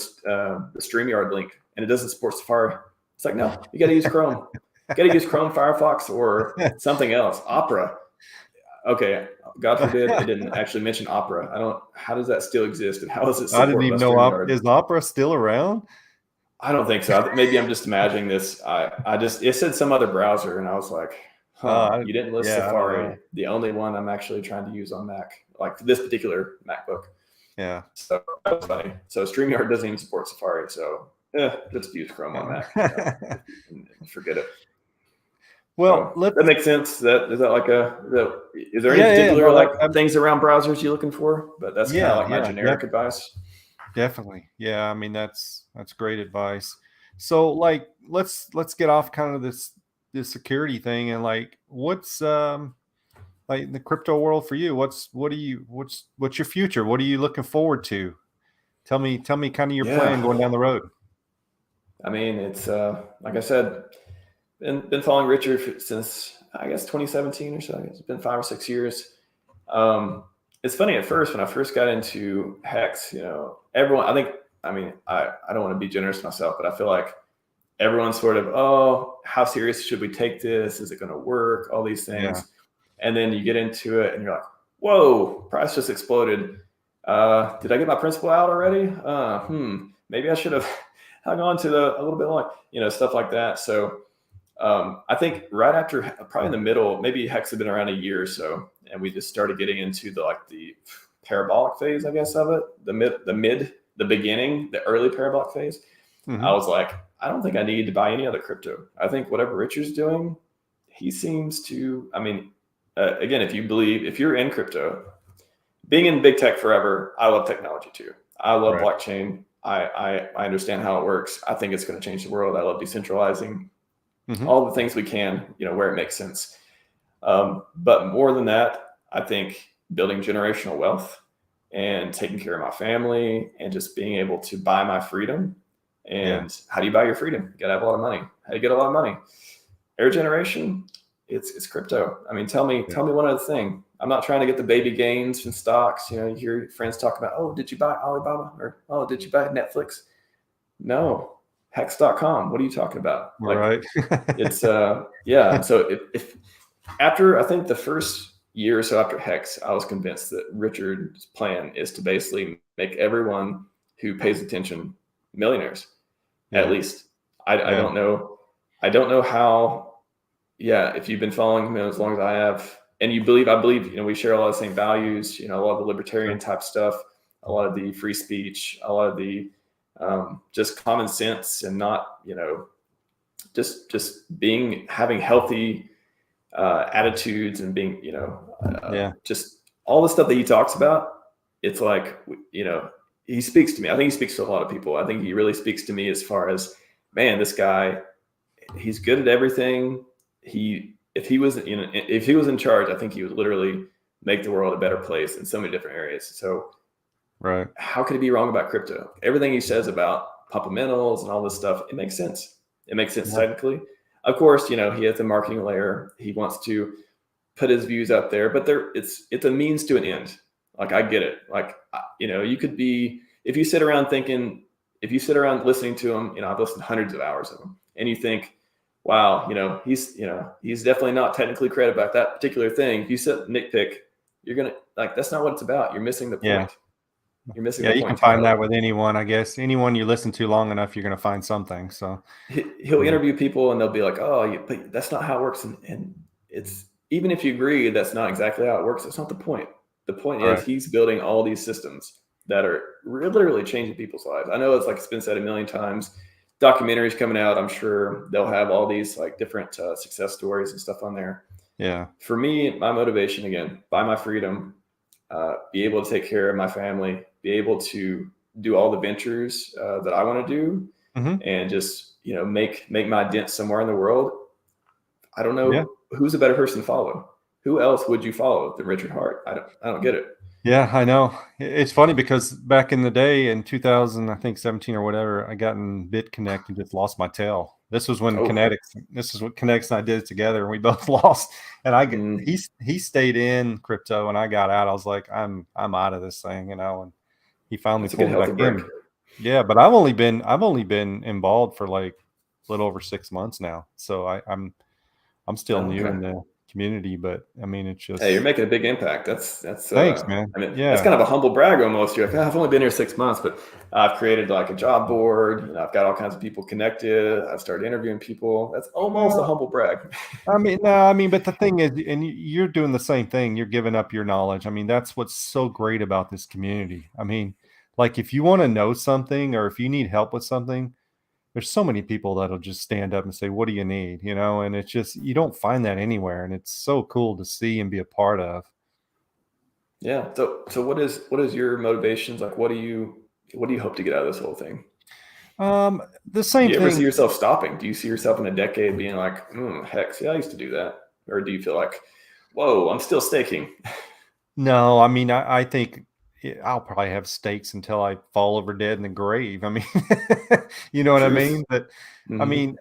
B: StreamYard link and it doesn't support Safari. It's like, no, you got to use Chrome. You got to use Chrome, Firefox, or something else. Opera. Okay. God forbid it didn't actually mention Opera. How does that still exist? And how is it support?
A: I didn't even know is Opera still around?
B: I don't think so. Maybe I'm just imagining this. It said some other browser and I was like, you didn't list Safari. The only one I'm actually trying to use on Mac, like this particular MacBook.
A: Yeah.
B: So that was funny. So StreamYard doesn't even support Safari. So just use Chrome on Mac. Forget it.
A: Well,
B: that makes sense. Is there any particular things around browsers you're looking for? But that's kind of like my generic advice.
A: Definitely. Yeah. I mean, that's great advice. So like, let's get off kind of this security thing and like, what's like in the crypto world for you? What's your future? What are you looking forward to? Tell me kind of your plan going down the road.
B: I mean, it's like I said, been following Richard since I guess 2017 or so. I guess it's been 5 or 6 years. It's funny at first when I first got into Hex, everyone. I don't want to be generous myself, but I feel like everyone's sort of, oh, how serious should we take this? Is it going to work? All these things. Yeah. And then you get into it and you're like, whoa, price just exploded. Did I get my principal out already? Maybe I should have hung on to a little bit long, stuff like that. So I think right after, probably in the middle, maybe Hex had been around a year or so, and we just started getting into the parabolic phase, I guess, of it, the beginning, the early parabolic phase. I was like, I don't think I need to buy any other crypto. I think whatever Richard's doing, he seems to, again, if you're in crypto, being in big tech forever, I love technology too. I love blockchain. I understand how it works. I think it's going to change the world. I love decentralizing all the things we can, where it makes sense. But more than that, I think building generational wealth and taking care of my family and just being able to buy my freedom. And how do you buy your freedom? You got to have a lot of money. How do you get a lot of money? Air generation. It's crypto. I mean, tell me one other thing. I'm not trying to get the baby gains from stocks. You hear your friends talk about, oh, did you buy Alibaba? Or, oh, did you buy Netflix? No. Hex.com. What are you talking about?
A: Right.
B: It's, So if after, I think the first year or so after Hex, I was convinced that Richard's plan is to basically make everyone who pays attention millionaires, at least. I don't know. I don't know how. Yeah, if you've been following him as long as I have, and I believe, we share a lot of the same values, a lot of the libertarian type stuff, a lot of the free speech, a lot of the just common sense and not, just having healthy attitudes and being, just all the stuff that he talks about. It's like, he speaks to me. I think he speaks to a lot of people. I think he really speaks to me as far as, man, this guy, he's good at everything. If he was in charge, I think he would literally make the world a better place in so many different areas. So
A: Right.
B: How could he be wrong about crypto? Everything he says about fundamentals and all this stuff, it makes sense. It makes sense
A: Yeah.
B: technically. Of course, he has a marketing layer. He wants to put his views out there, but it's a means to an end. Like, I get it. Like, you could be, if you sit around listening to him, I've listened to hundreds of hours of him, and you think, wow, he's definitely not technically correct about that particular thing. If you sit nitpick, you're gonna, like, that's not what it's about. You're missing the
A: Yeah.
B: point. You're missing
A: Yeah,
B: the
A: you
B: point
A: can find that
B: entirely.
A: with anyone, I guess. Anyone you listen to long enough, you're going to find something. So,
B: He'll interview people and they'll be like, oh, but that's not how it works. And it's, even if you agree that's not exactly how it works, that's not the point. The point is
A: right.
B: he's building all these systems that are literally changing people's lives. I know it's been said a million times. Documentaries coming out, I'm sure they'll have all these like different success stories and stuff on there.
A: Yeah.
B: For me, my motivation, again, buy my freedom, be able to take care of my family, be able to do all the ventures that I want to do,
A: Mm-hmm.
B: and just make my dent somewhere in the world. I don't
A: Yeah.
B: know who's a better person to follow. Who else would you follow than Richard Hart? I don't get it.
A: Yeah, I know. It's funny because back in the day in 2000, I think 17 or whatever, I got in BitConnect and just lost my tail. This was when
B: Oh,
A: this is what Connects and I did it together, and we both lost. And
B: mm,
A: he stayed in crypto and I got out. I was like, I'm out of this thing, and he finally
B: that's a good
A: pulled me back
B: healthy break.
A: in. Yeah, but I've only been involved for like a little over 6 months now. So I'm still
B: Oh,
A: new
B: okay.
A: in the community, but I mean it's
B: Hey, you're
A: just
B: making a big impact. That's
A: thanks, man.
B: I mean, that's
A: Yeah.
B: kind of a humble brag almost. You're like, "Oh, I've only been here 6 months, but I've created like a job board. I've got all kinds of people connected. I've started interviewing people." That's almost a
A: Well,
B: humble brag.
A: I mean, no, I mean, but the thing is, and you're doing the same thing. You're giving up your knowledge. I mean, that's what's so great about this community. I mean, like if you want to know something or if you need help with something, there's so many people that'll just stand up and say, "What do you need?" And it's just you don't find that anywhere, and it's so cool to see and be a part of.
B: Yeah. So what is your motivations? Like, what do you hope to get out of this whole thing?
A: The
B: Do
A: same
B: you ever see
A: thing.
B: yourself stopping? Do you see yourself in a decade being like, Hex, yeah, I used to do that? Or do you feel like, whoa, I'm still staking?
A: No, I mean, I think I'll probably have stakes until I fall over dead in the grave. I mean, you know what I
B: Truth.
A: mean? But I
B: Hmm.
A: mean,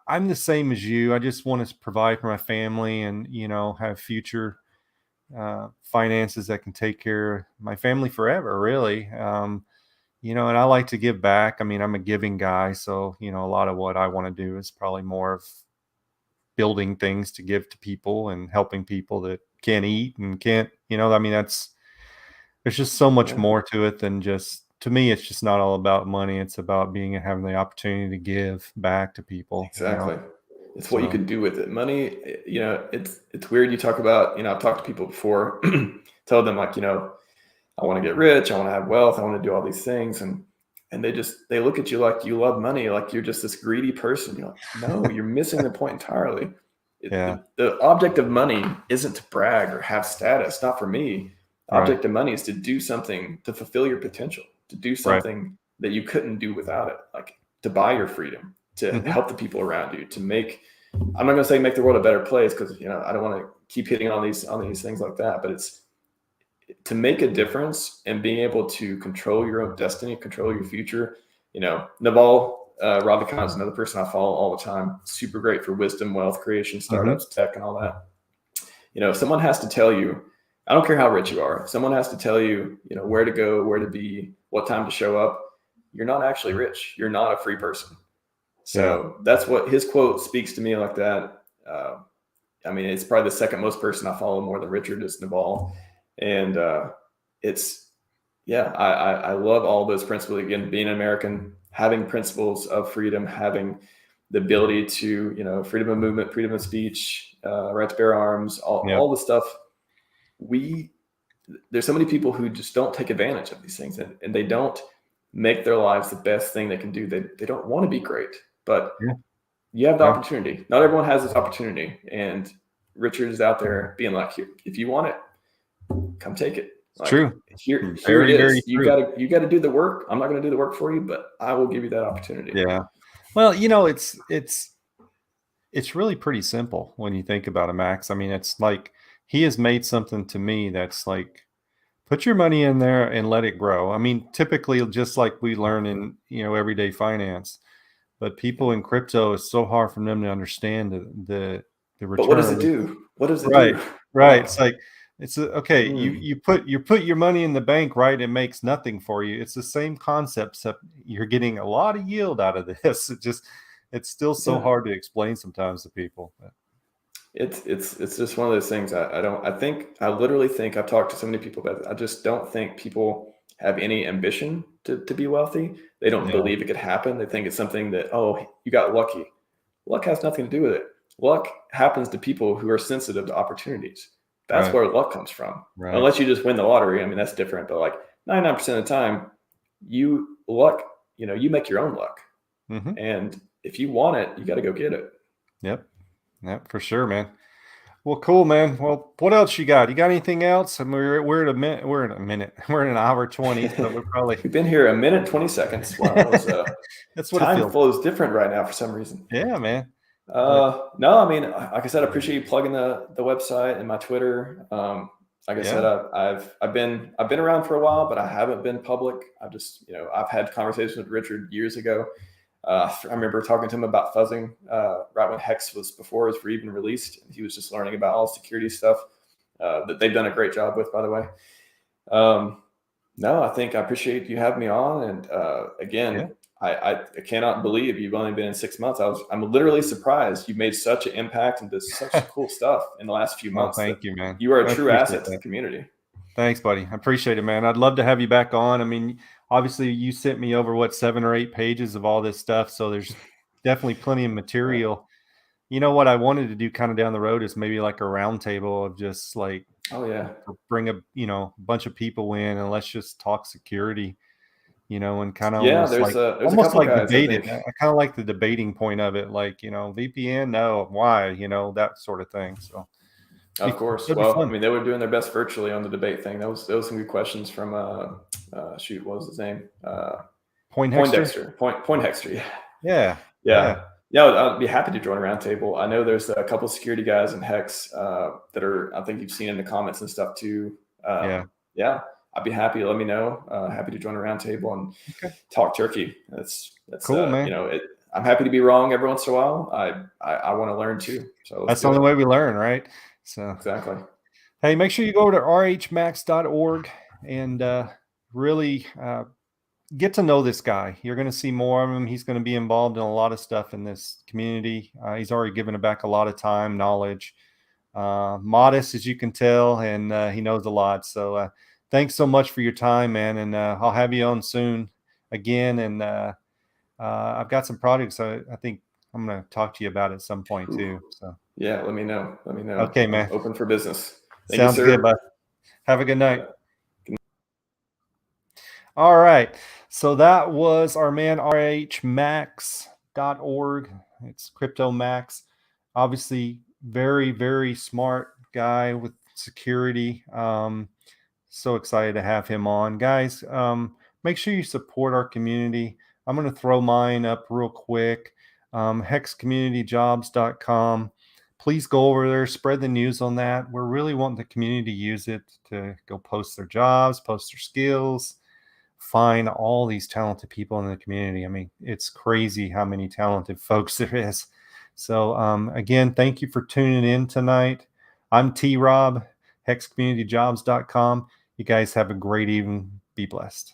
A: I'm the same as you. I just want to provide for my family and, have future finances that can take care of my family forever, really. And I like to give back. I mean, I'm a giving guy. So, a lot of what I want to do is probably more of building things to give to people and helping people that can't eat and can't, I mean, there's just so much
B: Yeah,
A: more to it than just, to me, it's just not all about money. It's about having the opportunity to give back to people.
B: exactly. It's what you
A: So
B: can do with it. Money, it's weird. You talk about, I've talked to people before, tell them like, I want to get rich, I want to have wealth, I want to do all these things. And they look at you like you love money, like you're just this greedy person. You're like, no, you're missing the point entirely.
A: yeah,
B: The object of money isn't to brag or have status. Not for me.
A: right,
B: Object of money is to do something to fulfill your potential, to do
A: right.
B: something that you couldn't do without it, like to buy your freedom, to
A: Hmm.
B: help the people around you, to make. I'm not going to say make the world a better place because I don't want to keep hitting on these things like that, but it's to make a difference and being able to control your own destiny, control your future. Naval Ravikant is another person I follow all the time. Super great for wisdom, wealth creation,
A: Hmm.
B: startups, tech, and all that. If someone has to tell you, I don't care how rich you are, if someone has to tell you, where to go, where to be, what time to show up, you're not actually rich. You're not a free person.
A: Yeah,
B: So that's what his quote speaks to me like that. I mean, it's probably the second most person I follow more than Richard is Naval. And it's, yeah, I love all those principles. Again, being an American, having principles of freedom, having the ability to, freedom of movement, freedom of speech, right to bear arms,
A: yeah,
B: all the stuff. There's so many people who just don't take advantage of these things, and they don't make their lives the best thing they can do. They don't want to be great, but
A: yeah,
B: you have the
A: yeah.
B: opportunity. Not everyone has this opportunity. And Richard is out there being like, here, if you want it, come take it.
A: It's
B: Like,
A: true.
B: here it
A: Very, very
B: is. You
A: true.
B: gotta do the work. I'm not gonna do the work for you, but I will give you that opportunity.
A: Yeah. Well, it's really pretty simple when you think about it, Max. I mean, it's like he has made something to me that's like Put your money in there and let it grow. I mean, typically, just like we learn in, everyday finance, but people in crypto, it's so hard for them to understand the
B: But what does it
A: return.
B: do? What does it
A: Right.
B: do?
A: Right.
B: Why?
A: It's like, okay, you put your money in the bank, right? It makes nothing for you. It's the same concept, except you're getting a lot of yield out of this. It's still so
B: Yeah.
A: hard to explain sometimes to people. But
B: It's just one of those things. I literally think I've talked to so many people about it. I just don't think people have any ambition to be wealthy. They don't
A: yeah,
B: believe it could happen. They think it's something that, oh, you got lucky. Luck has nothing to do with it. Luck happens to people who are sensitive to opportunities. That's
A: right,
B: where luck comes from.
A: right.
B: Unless you just win the lottery. I mean, that's different. But like 99% of the time, you make your own luck.
A: Mm-hmm.
B: And if you want it, you got to go get it.
A: Yep. Yep, for sure, man. Well, cool, man. Well, what else you got? You got anything else? I mean, we're at a minute. We're in a minute. We're in an hour 20, so we're probably
B: We've been here a minute 20 seconds. Wow, that was
A: that's what it
B: time
A: feels.
B: flows different right now for some reason.
A: Yeah, man. But
B: No, I mean, like I said, I appreciate you plugging the website and my Twitter. Like I said,
A: yeah,
B: I've been around for a while, but I haven't been public. I've had conversations with Richard years ago. I remember talking to him about fuzzing right when Hex was before it was even released. He was just learning about all security stuff that they've done a great job with, by the way. No, I think I appreciate you having me on. And again,
A: yeah.
B: I cannot believe you've only been in 6 months. I'm literally surprised you've made such an impact and did such cool stuff in the last few
A: Well,
B: months that
A: thank you, man.
B: you are a
A: I
B: true
A: appreciate
B: asset to the
A: that.
B: community.
A: Thanks, buddy. I appreciate it, man. I'd love to have you back on. I mean, obviously, you sent me over 7 or 8 pages of all this stuff, so there's definitely plenty of
B: Yeah.
A: material. You know what I wanted to do kind of down the road is maybe like a roundtable of just like
B: Oh yeah.
A: bring a bunch of people in and let's just talk security, and kind of
B: Yeah.
A: almost
B: There's a couple guys I
A: debate it.
B: think.
A: I kind of like the debating point of it, like, VPN, no, why, that sort of thing. So
B: Of course.
A: that'd be
B: Well, I
A: fun.
B: mean, they were doing their best virtually on the debate thing. Those some good questions from shoot, what was his name?
A: Point Hexter.
B: Poindexter. Poindexter. Yeah.
A: Yeah. Yeah.
B: Yeah. Yeah, I'd be happy to join a roundtable. I know there's a couple security guys in Hex that I think you've seen in the comments and stuff too.
A: Yeah.
B: Yeah, I'd be happy. Let me know. Happy to join a roundtable and
A: Okay.
B: talk turkey. That's
A: Cool, man.
B: I'm happy to be wrong every once in a while. I want to learn too. So let's
A: That's the
B: do
A: only
B: it.
A: way we learn, right? So,
B: Exactly.
A: hey, make sure you go over to rhmax.org and really get to know this guy. You're going to see more of him. He's going to be involved in a lot of stuff in this community. He's already given back a lot of time, knowledge, modest, as you can tell, and he knows a lot. So thanks so much for your time, man. And I'll have you on soon again. And I've got some projects I think I'm going to talk to you about at some point too. So
B: Yeah, let me know. Let me know.
A: okay,
B: I'm
A: man.
B: open for business. Thank you,
A: Sounds good,
B: sir.
A: bud. Have a good night.
B: Yeah.
A: All right. So that was our man, rhmax.org. It's CryptoMax. Obviously, very, very smart guy with security. So excited to have him on. Guys, make sure you support our community. I'm going to throw mine up real quick. Hexcommunityjobs.com. Please go over there, spread the news on that. We're really wanting the community to use it to go post their jobs, post their skills, find all these talented people in the community. I mean, it's crazy how many talented folks there is. So again, thank you for tuning in tonight. I'm T Rob, hexcommunityjobs.com. You guys have a great evening. Be blessed.